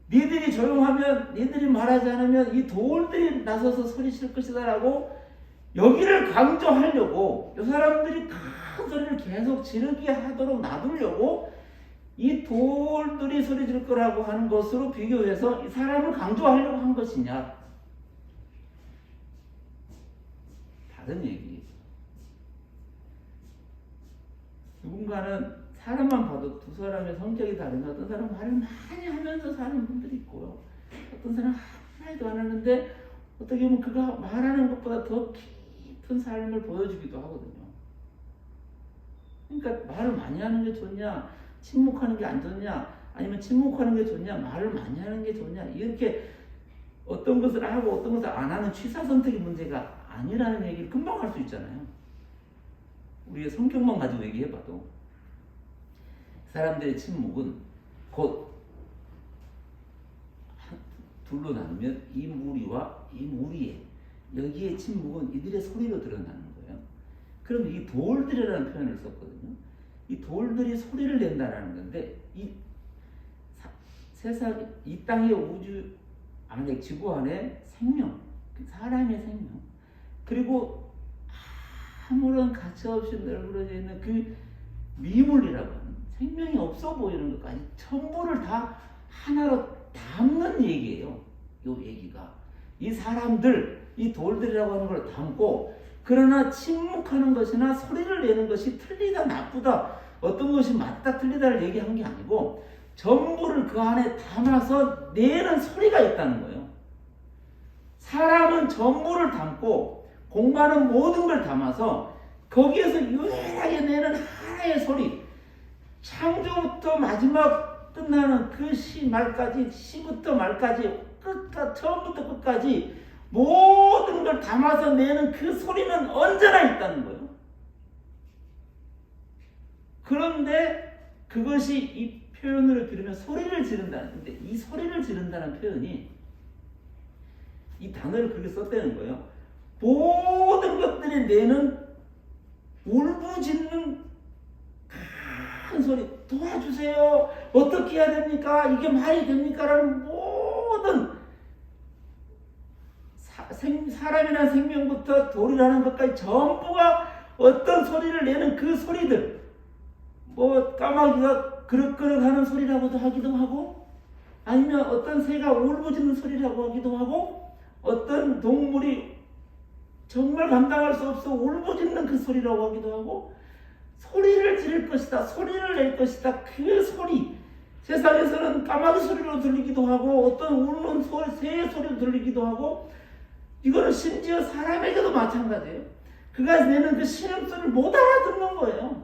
Speaker 3: 니들이 조용하면 니들이 말하지 않으면 이 돌들이 나서서 소리 칠 것이다 라고 여기를 강조하려고 이 사람들이 큰 소리를 계속 지르게 하도록 놔두려고 이 돌들이 소리 질 거라고 하는 것으로 비교해서 이 사람을 강조하려고 한 것이냐? 다른 얘기예요. 누군가는 사람만 봐도 두 사람의 성격이 다르면 어떤 사람은 말을 많이 하면서 사는 분들이 있고요. 어떤 사람은 한마디도 안 하는데 어떻게 보면 그가 말하는 것보다 더 깊은 삶을 보여주기도 하거든요. 그러니까 말을 많이 하는 게 좋냐, 침묵하는 게 안 좋냐, 아니면 침묵하는 게 좋냐, 말을 많이 하는 게 좋냐, 이렇게 어떤 것을 하고 어떤 것을 안 하는 취사 선택의 문제가 아니라는 얘기를 금방 할 수 있잖아요. 우리의 성격만 가지고 얘기해봐도 사람들의 침묵은 곧 둘로 나누면 이 무리와 이 무리에 여기에 침묵은 이들의 소리로 드러나는 거예요. 그럼 이 돌들이라는 표현을 썼거든요. 이 돌들이 소리를 낸다라는 건데 이 세상 이 땅의 우주 안에 지구 안에 생명, 사람의 생명 그리고 아무런 가치 없이 널브러져 있는 그 미물이라고 하는 생명이 없어 보이는 것까지 전부를 다 하나로 담는 얘기예요. 이 얘기가 이 사람들 이 돌들이라고 하는 걸 담고 그러나 침묵하는 것이나 소리를 내는 것이 틀리다 나쁘다 어떤 것이 맞다 틀리다를 얘기한 게 아니고 전부를 그 안에 담아서 내는 소리가 있다는 거예요. 사람은 전부를 담고 공간은 모든 걸 담아서 거기에서 유일하게 내는 하나의 소리 창조부터 마지막 끝나는 그 시 말까지 시부터 말까지 끝까 처음부터 끝까지 모든 걸 담아서 내는 그 소리는 언제나 있다는 거예요. 그런데 그것이 이 표현으로 들으면 소리를 지른다는데 이 소리를 지른다는 표현이 이 단어를 그렇게 썼다는 거예요. 모든 것들이 내는 울부짖는 큰 소리 도와주세요. 어떻게 해야 됩니까? 이게 말이 됩니까? 라는 모든 사람이나 생명부터 돌이라는 것까지 전부가 어떤 소리를 내는 그 소리들 뭐 까마귀가 그럭그럭 하는 소리라고도 하기도 하고 아니면 어떤 새가 울부짖는 소리라고 하기도 하고 어떤 동물이 정말 감당할 수 없어 울부짖는 그 소리라고 하기도 하고 소리를 지를 것이다. 소리를 낼 것이다. 그 소리 세상에서는 까마귀 소리로 들리기도 하고 어떤 우는 새의 소리로 들리기도 하고 이거는 심지어 사람에게도 마찬가지예요. 그가 내는 그 신음소리를 못 알아듣는 거예요.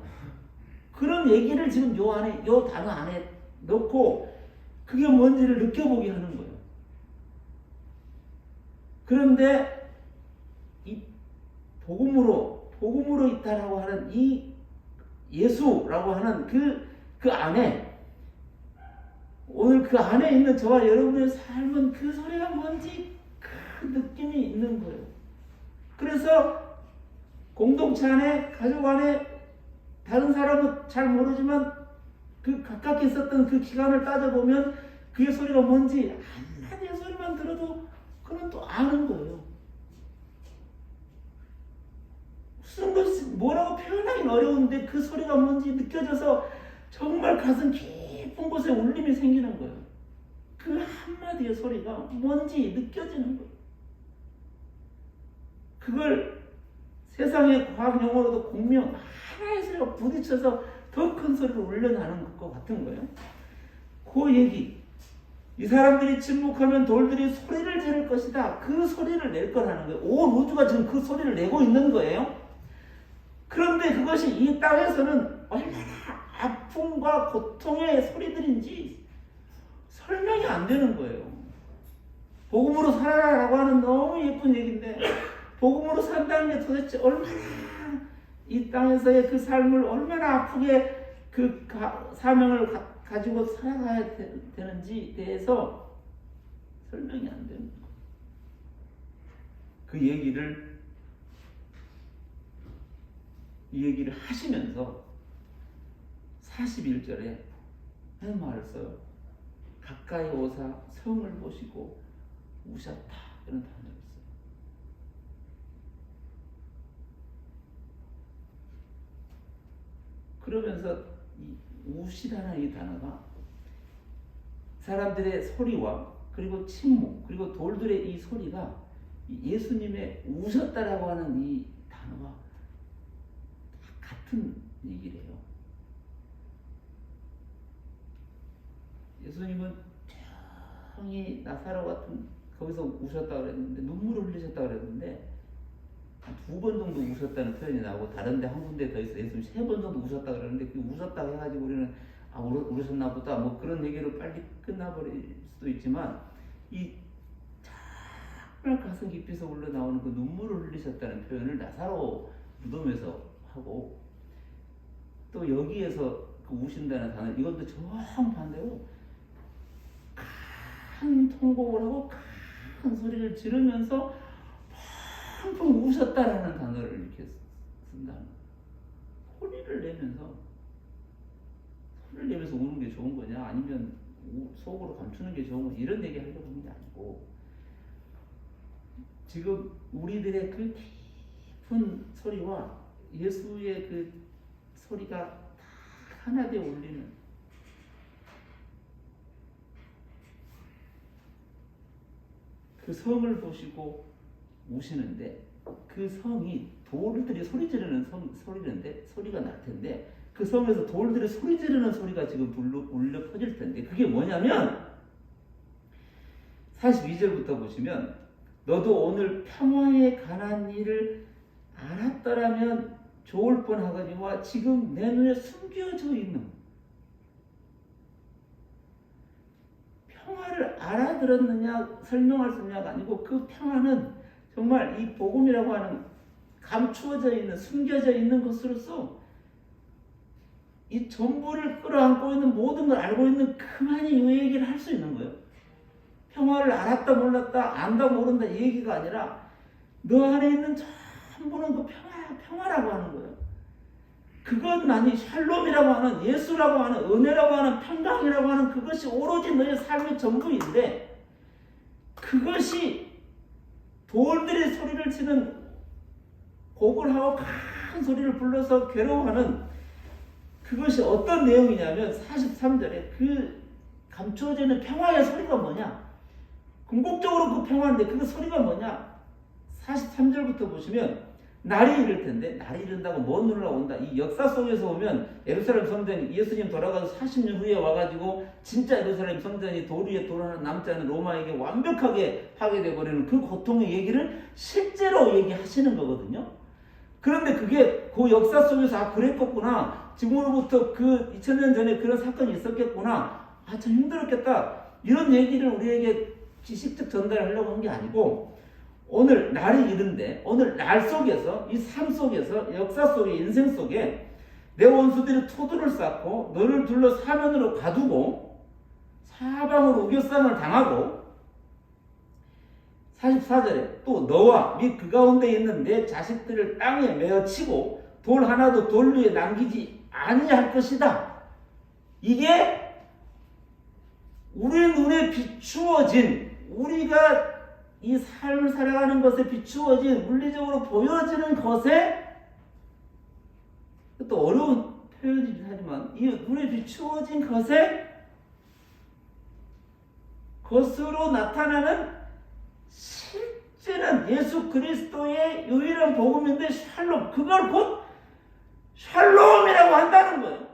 Speaker 3: 그런 얘기를 지금 요 안에 요 단어 안에 넣고 그게 뭔지를 느껴보게 하는 거예요. 그런데 이 복음으로 있다라고 하는 이 예수라고 하는 그 안에 오늘 그 안에 있는 저와 여러분의 삶은 그 소리가 뭔지 그 느낌이 있는 거예요. 그래서 공동체 안에 가족 안에 다른 사람은 잘 모르지만 그 가깝게 있었던 그 기간을 따져보면 그의 소리가 뭔지 한마디의 소리만 들어도 그는 또 아는 거예요. 무슨 것이 뭐라고 표현하기는 어려운데 그 소리가 뭔지 느껴져서 정말 가슴 깊은 곳에 울림이 생기는 거예요. 그 한마디의 소리가 뭔지 느껴지는 거예요. 그걸 세상의 과학 용어로도 공명, 하나의 소리가 부딪혀서 더 큰 소리로 울려나는 것 같은 거예요. 그 얘기, 이 사람들이 침묵하면 돌들이 소리를 지를 것이다. 그 소리를 낼 거라는 거예요. 온 우주가 지금 그 소리를 내고 있는 거예요. 그런데 그것이 이 땅에서는 얼마나 아픔과 고통의 소리들인지 설명이 안 되는 거예요. 복음으로 살아라라고 하는 너무 예쁜 얘기인데, 복음으로 산다는 게 도대체 얼마나 이 땅에서의 그 삶을 얼마나 아프게 그 사명을 가지고 살아가야 되는지 대해서 설명이 안 되는 거예요. 그 얘기를 이 얘기를 하시면서 41절에 하는 말을 써요. 가까이 오사 성을 보시고 우셨다, 이런 단어를 써요. 그러면서 이 우시다는 이 단어가 사람들의 소리와 그리고 침묵 그리고 돌들의 이 소리가 예수님의 우셨다라고 하는 이 단어가 같은 얘기래요. 예수님은 조용히 나사로 같은 거기서 우셨다고 그랬는데, 눈물을 흘리셨다고 그랬는데 한 2번 정도 우셨다는 표현이 나오고, 다른데 한 군데 더 있어 예수님 3번 정도 우셨다고 그러는데, 그 우셨다고 해가지고 우리는 울으셨나 보다 뭐 그런 얘기로 빨리 끝나버릴 수도 있지만, 이 정말 가슴 깊이서 흘러나오는 그 눈물을 흘리셨다는 표현을 나사로 무덤에서 하고, 또 여기에서 그 우신다는 단어, 이것도 정반대로 큰 통곡을 하고 큰 소리를 지르면서 펑펑 우셨다라는 단어를 이렇게 쓴다는 거예요. 소리를 내면서 우는 게 좋은 거냐, 아니면 속으로 감추는 게 좋은 거냐, 이런 얘기 하려고 하는 게 아니고, 지금 우리들의 그 깊은 소리와 예수의 그 소리가 다 하나 되어 울리는, 그 성을 보시고 우시는데, 그 성이 돌들이 소리 지르는 소리인데, 소리가 날 텐데, 그 성에서 돌들이 소리 지르는 소리가 지금 울려 퍼질 텐데, 그게 뭐냐면 42절부터 보시면, 너도 오늘 평화에 관한 일을 알았더라면 좋을 뻔하거니와 지금 내 눈에 숨겨져 있는, 평화를 알아들었느냐 설명할 수 있느냐가 아니고, 그 평화는 정말 이 복음이라고 하는 감추어져 있는, 숨겨져 있는 것으로서 이 전부를 끌어안고 있는, 모든 걸 알고 있는 그만이 이 얘기를 할 수 있는 거예요. 평화를 알았다 몰랐다, 안다 모른다 이 얘기가 아니라, 너 안에 있는 전부는 그 평화라고 하는 거예요. 그건 아니 샬롬이라고 하는, 예수라고 하는, 은혜라고 하는, 평강이라고 하는 그것이 오로지 너의 삶의 전부인데, 그것이 돌들의 소리를 치는, 곡을 하고 큰 소리를 불러서 괴로워하는 그것이 어떤 내용이냐면, 43절에 그 감추어지는 평화의 소리가 뭐냐, 궁극적으로 그 평화인데 그 소리가 뭐냐, 43절부터 보시면, 날이 이를 텐데, 날이 이른다고 먼 눈을 온다. 이 역사 속에서 보면 예루살렘 성전이 예수님 돌아가서 40년 후에 와가지고 진짜 예루살렘 성전이 돌 위에 돌 하나 남지 않은 로마에게 완벽하게 파괴되어버리는 그 고통의 얘기를 실제로 얘기하시는 거거든요. 그런데 그게 그 역사 속에서 그랬겠구나, 지금으로부터 그 2000년 전에 그런 사건이 있었겠구나, 참 힘들었겠다, 이런 얘기를 우리에게 지식적 전달하려고 한 게 아니고, 오늘 날이 이른데, 오늘 날 속에서, 이 삶 속에서, 역사 속에, 인생 속에 내 원수들이 토두를 쌓고 너를 둘러 사면으로 가두고 사방으로 우겨쌈을 당하고, 44절에 또 너와 및 그 가운데 있는 내 자식들을 땅에 메어치고 돌 하나도 돌 위에 남기지 아니할 것이다. 이게 우리 눈에 비추어진, 우리가 이 삶을 살아가는 것에 비추어진, 물리적으로 보여지는 것에 이것도 어려운 표현이긴 하지만 이 눈에 비추어진 것으로 나타나는 실제는 예수 그리스도의 유일한 복음인데 샬롬, 그걸 곧 샬롬이라고 한다는 거예요.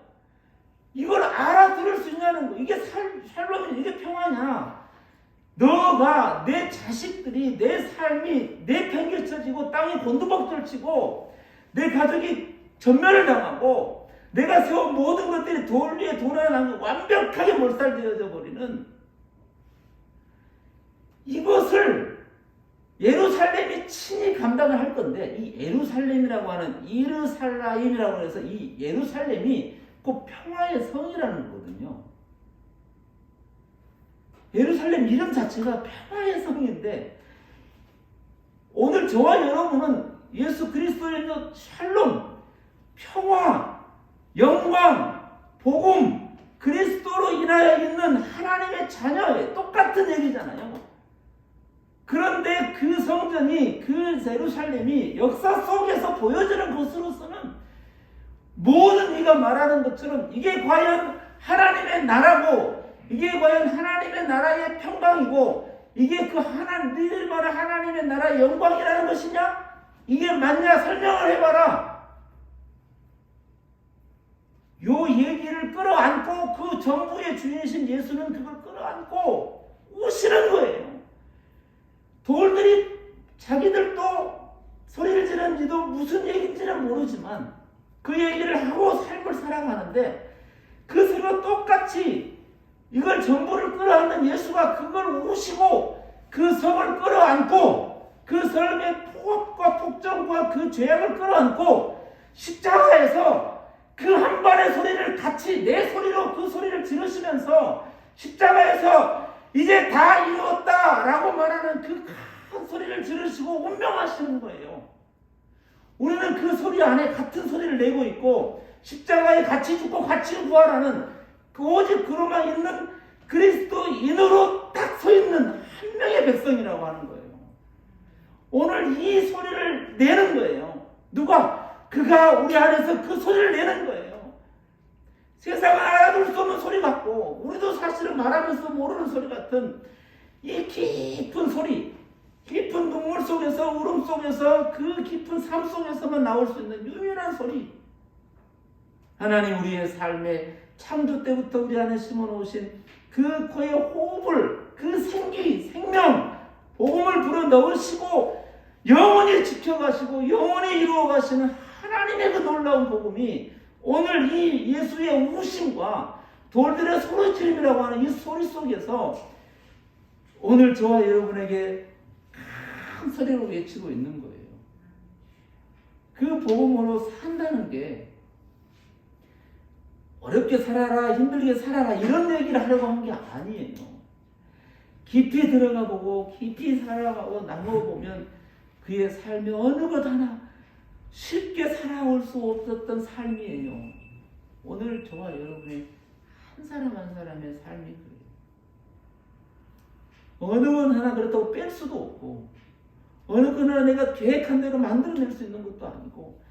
Speaker 3: 이걸 알아들을 수 있냐는 거. 이게 샬롬이, 이게 평화냐. 너가, 내 자식들이, 내 삶이 내팽개쳐지고 땅에 곤두박질치고 내 가족이 전멸을 당하고 내가 세운 모든 것들이 돌 위에 돌아나고 완벽하게 몰살되어져 버리는 이것을 예루살렘이 친히 감당을 할 건데, 이 예루살렘이라고 하는 이르살라임이라고 해서 이 예루살렘이 곧 평화의 성이라는 거거든요. 예루살렘 이름 자체가 평화의 성인데, 오늘 저와 여러분은 예수 그리스도의 있는 샬롬, 평화, 영광, 복음, 그리스도로 인하여 있는 하나님의 자녀의 똑같은 얘기잖아요. 그런데 그 성전이, 그 예루살렘이 역사 속에서 보여지는 것으로서는 모든 이가 말하는 것처럼 이게 과연 하나님의 나라고, 이게 과연 하나님의 나라의 평강이고, 이게 그 너희들이 말하는 하나님의 나라의 영광이라는 것이냐? 이게 맞냐? 설명을 해봐라. 요 얘기를 끌어안고 그 정부의 주인이신 예수는 그걸 끌어안고 오시는 거예요. 돌들이 자기들도 소리를 지르는지도 무슨 얘기인지는 모르지만 그 얘기를 하고 삶을 살아가는데, 그 서로 똑같이 이걸 정부를 끌어안는 예수가 그걸 오시고 그 성을 끌어안고 그 삶의 폭압과 폭정과 그 죄악을 끌어안고 십자가에서 그 한 발의 소리를 같이 내 소리로 그 소리를 지르시면서 십자가에서 이제 다 이루었다 라고 말하는 그 큰 소리를 지르시고 운명하시는 거예요. 우리는 그 소리 안에 같은 소리를 내고 있고 십자가에 같이 죽고 같이 부활하는 그 오직 그로만 있는 그리스도인으로 딱 서 있는 한 명의 백성이라고 하는 거예요. 오늘 이 소리를 내는 거예요. 누가? 그가 우리 안에서 그 소리를 내는 거예요. 세상은 알아들 수 없는 소리 같고 우리도 사실은 말하면서 모르는 소리 같은 이 깊은 소리, 깊은 눈물 속에서, 울음 속에서, 그 깊은 삶 속에서만 나올 수 있는 유일한 소리. 하나님 우리의 삶에 창조 때부터 우리 안에 심어놓으신 그 그의 호흡을, 그 생기, 생명, 복음을 불어 넣으시고 영원히 지켜가시고 영원히 이루어가시는 하나님의 그 놀라운 복음이 오늘 이 예수의 우심과 돌들의 소리지름이라고 하는 이 소리 속에서 오늘 저와 여러분에게 큰 소리로 외치고 있는 거예요. 그 복음으로 산다는 게 어렵게 살아라, 힘들게 살아라 이런 얘기를 하려고 한 게 아니에요. 깊이 들어가 보고 깊이 살아가고 나눠보면 그의 삶이 어느 것 하나 쉽게 살아올 수 없었던 삶이에요. 오늘 저와 여러분의 한 사람 한 사람의 삶이 그래요. 어느 것 하나 그렇다고 뺄 수도 없고 어느 것 하나 내가 계획한 대로 만들어낼 수 있는 것도 아니고,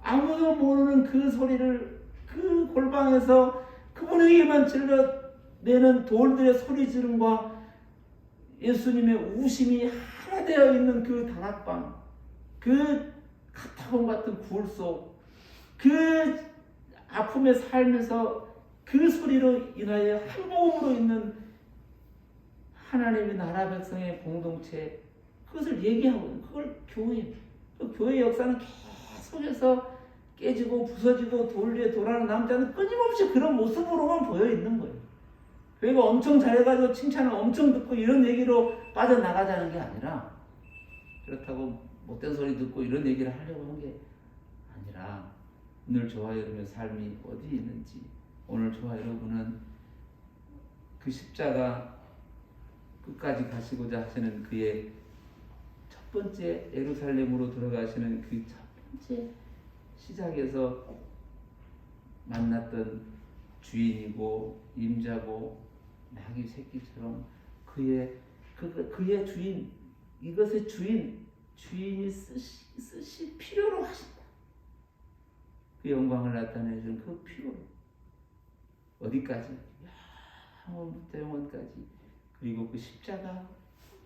Speaker 3: 아무도 모르는 그 소리를 그 골방에서 그분에게만 질러내는 돌들의 소리 지름과 예수님의 우심이 하나 되어 있는 그 다락방, 그 카타콤 같은 굴 속, 그 아픔의 삶에서 그 소리로 인하여 한 복음으로 있는 하나님의 나라 백성의 공동체, 그것을 얘기하고 있는, 그걸 교회, 그 교회 역사는 계속해서 깨지고 부서지고 돌 위에 돌아가는 남자는 끊임없이 그런 모습으로만 보여 있는 거예요. 교회가 엄청 잘해가지고 칭찬을 엄청 듣고 이런 얘기로 빠져나가자는 게 아니라, 그렇다고 못된 소리 듣고 이런 얘기를 하려고 한 게 아니라, 오늘 저와 여러분의 삶이 어디 있는지, 오늘 저와 여러분은 그 십자가 끝까지 가시고자 하시는 그의 첫 번째 예루살렘으로 들어가시는 그 첫 번째 시작에서 만났던 주인이고 임자고 나귀 새끼처럼 그의 주인, 이것의 주인이 쓰시 필요로 하신다. 그 영광을 나타내주는 그 피로 어디까지? 영원부터 영원까지. 그리고 그 십자가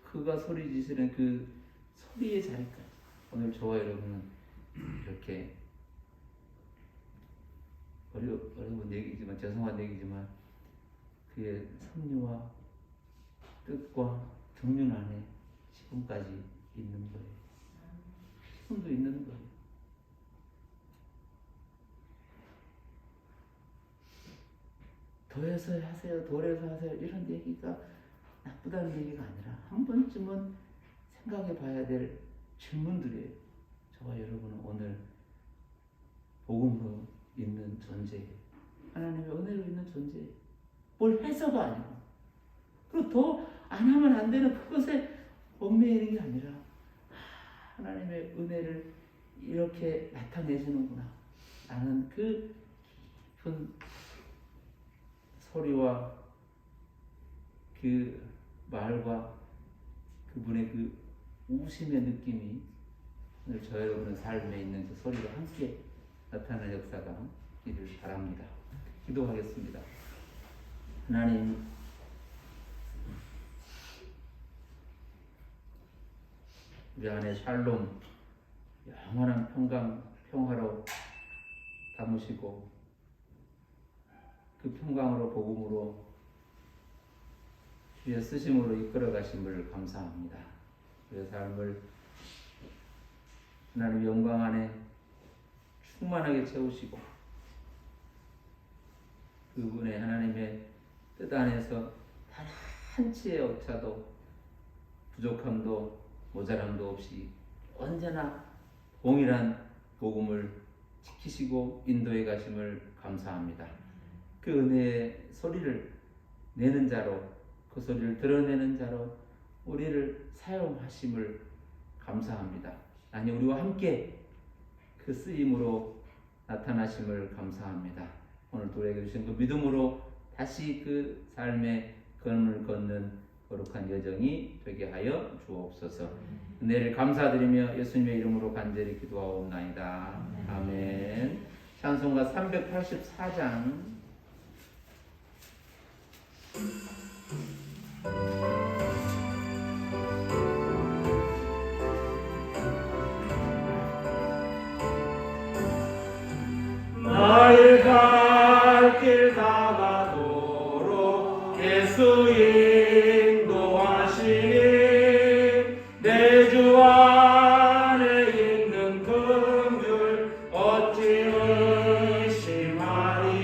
Speaker 3: 그가 소리 지르는 그 소리의 자리까지. 오늘 저와 여러분은 이렇게 어려운 얘기지만 죄송한 얘기지만 그의 섭리와 뜻과 정륜 안에 지금까지 있는 거예요. 지금도 있는 거예요. 더해서 하세요, 덜해서 하세요 이런 얘기가 나쁘다는 얘기가 아니라 한 번쯤은 생각해 봐야 될 질문들이에요. 저와 여러분은 오늘 복음으로 있는 존재예요. 하나님의 은혜로 있는 존재예요. 뭘 해서가 아니고 그리고 더 안 하면 안 되는 그것에 얽매이는 게 아니라 하나님의 은혜를 이렇게 나타내시는구나. 나는 그 깊은 소리와 그 말과 그분의 그 우심의 느낌이 오늘 저 여러분의 삶에 있는 그 소리와 함께 나타나는 역사가 있기를 바랍니다. 기도하겠습니다. 하나님, 우리 안에 샬롬, 영원한 평화로 담으시고 그 평강으로 복음으로 주의 쓰심으로 이끌어 가심을 감사합니다. 우리의 삶을 하나님의 영광 안에 충만하게 채우시고 그분의 하나님의 뜻 안에서 단 한치의 오차도 부족함도 모자람도 없이 언제나 동일한 복음을 지키시고 인도해 가심을 감사합니다. 그 은혜의 소리를 내는 자로, 그 소리를 드러내는 자로 우리를 사용하심을 감사합니다. 아니, 우리와 함께 그 쓰임으로 나타나심을 감사합니다. 오늘 우리에게 주신 그 믿음으로 다시 그 삶의 걸음을 걷는 거룩한 여정이 되게 하여 주옵소서. 은혜를 감사드리며 예수님의 이름으로 간절히 기도하옵나이다. 아멘. 찬송가 384장
Speaker 2: 나의 갈 길 다가도록 예수 인도하시니 내 주 안에 있는 긍휼 어찌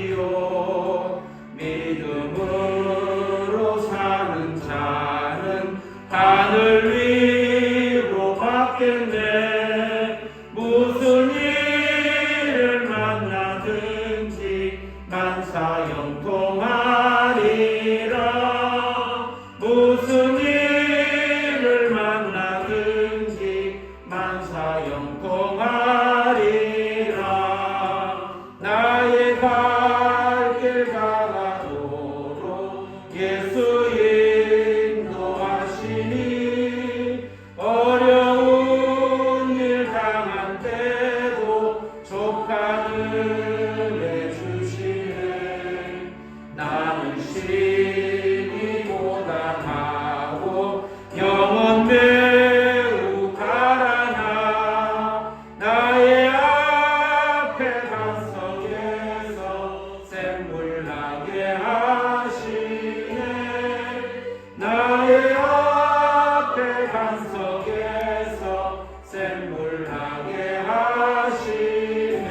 Speaker 2: 의심하리요. 믿음으로 사는 자는 하늘 위로 받겠네. 무슨 일을 만나든지 만사형통하리라. 무슨 일을 만나든지 만사형통하리라. 나의 갈 길 가가도록 예수 인도하시니 어려운 일 당한 때도 족하늘 주시네. 나는 심히 고단하고 영혼 매우 가라나. 나의 앞에 반석에서 샘물 나게 하시네. 나의 앞에 반석에서 샘물 나게 하시네.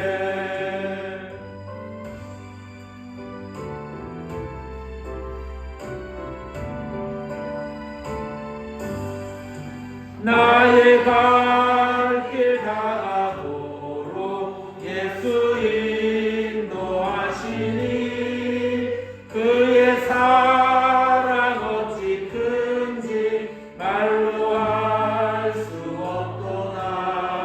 Speaker 2: 나의 갈 길 다가도록 예수 인도하시니 그의 사랑 어찌 큰지 말로 할 수 없도다.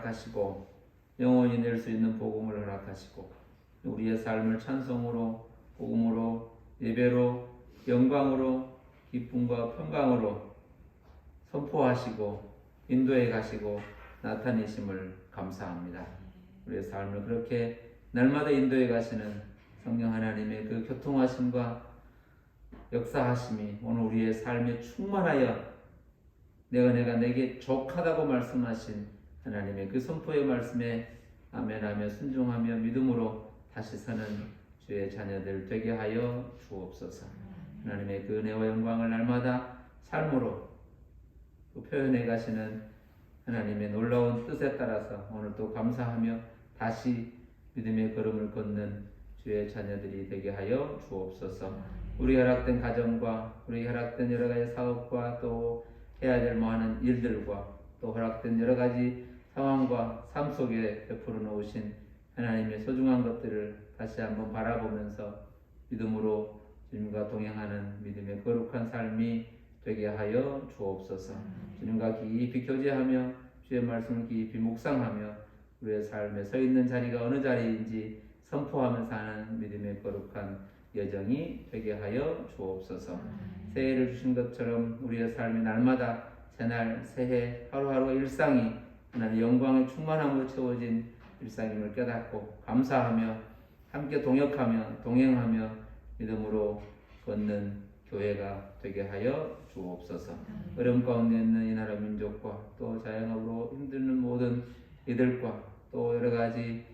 Speaker 3: 허락하시고 영원히 낼 수 있는 복음을 허락하시고 우리의 삶을 찬송으로 복음으로 예배로 영광으로 기쁨과 평강으로 선포하시고 인도해 가시고 나타내심을 감사합니다. 우리의 삶을 그렇게 날마다 인도해 가시는 성령 하나님의 그 교통하심과 역사하심이 오늘 우리의 삶에 충만하여 내가 내게 족하다고 말씀하신 하나님의 그 선포의 말씀에 아멘하며 순종하며 믿음으로 다시 사는 주의 자녀들 되게 하여 주옵소서. 하나님의 그 은혜와 영광을 날마다 삶으로 표현해 가시는 하나님의 놀라운 뜻에 따라서 오늘 또 감사하며 다시 믿음의 걸음을 걷는 주의 자녀들이 되게 하여 주옵소서. 우리 허락된 가정과 우리 허락된 여러 가지 사업과 또 해야 될 많은 일들과 또 허락된 여러 가지 상황과 삶 속에 베풀어 놓으신 하나님의 소중한 것들을 다시 한번 바라보면서 믿음으로 주님과 동행하는 믿음의 거룩한 삶이 되게 하여 주옵소서. 주님과 깊이 교제하며 주의 말씀을 깊이 묵상하며 우리의 삶에 서 있는 자리가 어느 자리인지 선포하며 사는 믿음의 거룩한 여정이 되게 하여 주옵소서. 새해를 주신 것처럼 우리의 삶이 날마다 새날 새해 하루하루 일상이 하나님의 영광의 충만함으로 채워진 일상임을 깨닫고 감사하며 함께 동역하며 동행하며 믿음으로 걷는 교회가 되게 하여 주옵소서. 어려움 가운데 있는 이 나라 민족과 또 자영업으로 힘드는 모든 이들과 또 여러 가지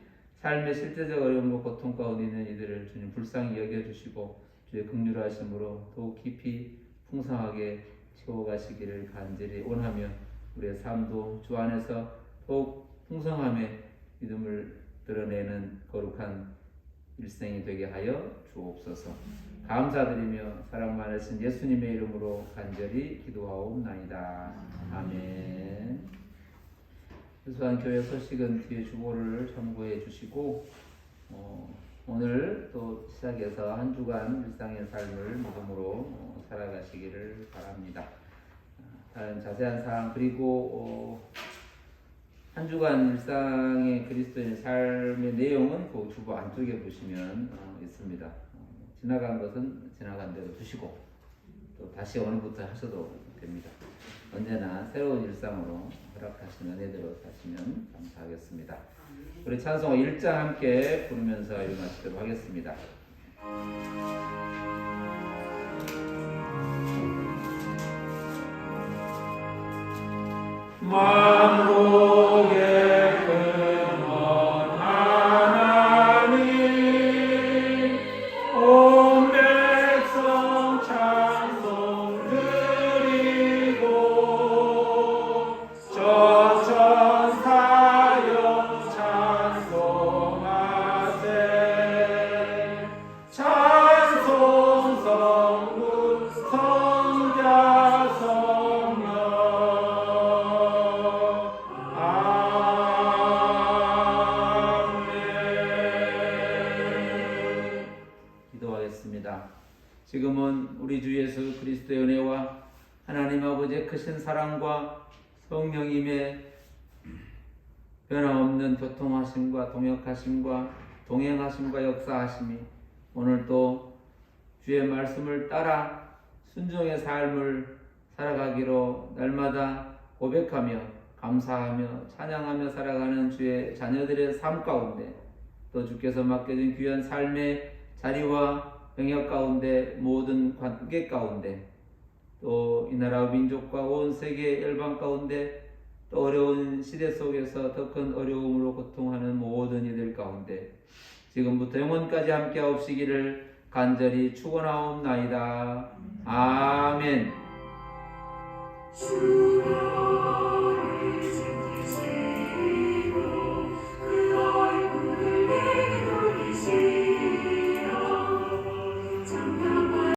Speaker 3: 삶의 실제적 어려움과 고통 가운데 있는 이들을 주님 불쌍히 여겨주시고 주의 긍휼하심으로 더욱 깊이 풍성하게 채워가시기를 간절히 원하며 우리의 삶도 주 안에서 더욱 풍성함에 믿음을 드러내는 거룩한 일생이 되게 하여 주옵소서. 감사드리며 사랑 많으신 예수님의 이름으로 간절히 기도하옵나이다. 아멘. 유수한 교회 소식은 뒤에 주보를 참고해 주시고 오늘 또 시작해서 한 주간 일상의 삶을 믿음으로 살아가시기를 바랍니다. 다른 자세한 사항 그리고 한 주간 일상의 그리스도인 삶의 내용은 그 주보 안쪽에 보시면 있습니다. 지나간 것은 지나간 대로 두시고 또 다시 오늘부터 하셔도 됩니다. 언제나 새로운 일상으로 허락하신 은혜대로 사시면 감사하겠습니다. 우리 찬송 1장 함께 부르면서 일어나시도록 하겠습니다. 만국의 근원 하나님 온 백성 찬송 드리고 저 천사여 찬송하세 찬송 성부 성자 성령 지금은 우리 주 예수 그리스도의 은혜와 하나님 아버지의 크신 사랑과 성령님의 변함없는 교통하심과 동역하심과 동행하심과 역사하심이 오늘도 주의 말씀을 따라 순종의 삶을 살아가기로 날마다 고백하며 감사하며 찬양하며 살아가는 주의 자녀들의 삶 가운데 또 주께서 맡겨진 귀한 삶의 자리와 영역 가운데 모든 관계 가운데 또 이 나라 민족과 온 세계 열방 가운데 또 어려운 시대 속에서 더 큰 어려움으로 고통하는 모든 이들 가운데 지금부터 영원까지 함께 하옵시기를 간절히 축원하옵나이다. 아멘.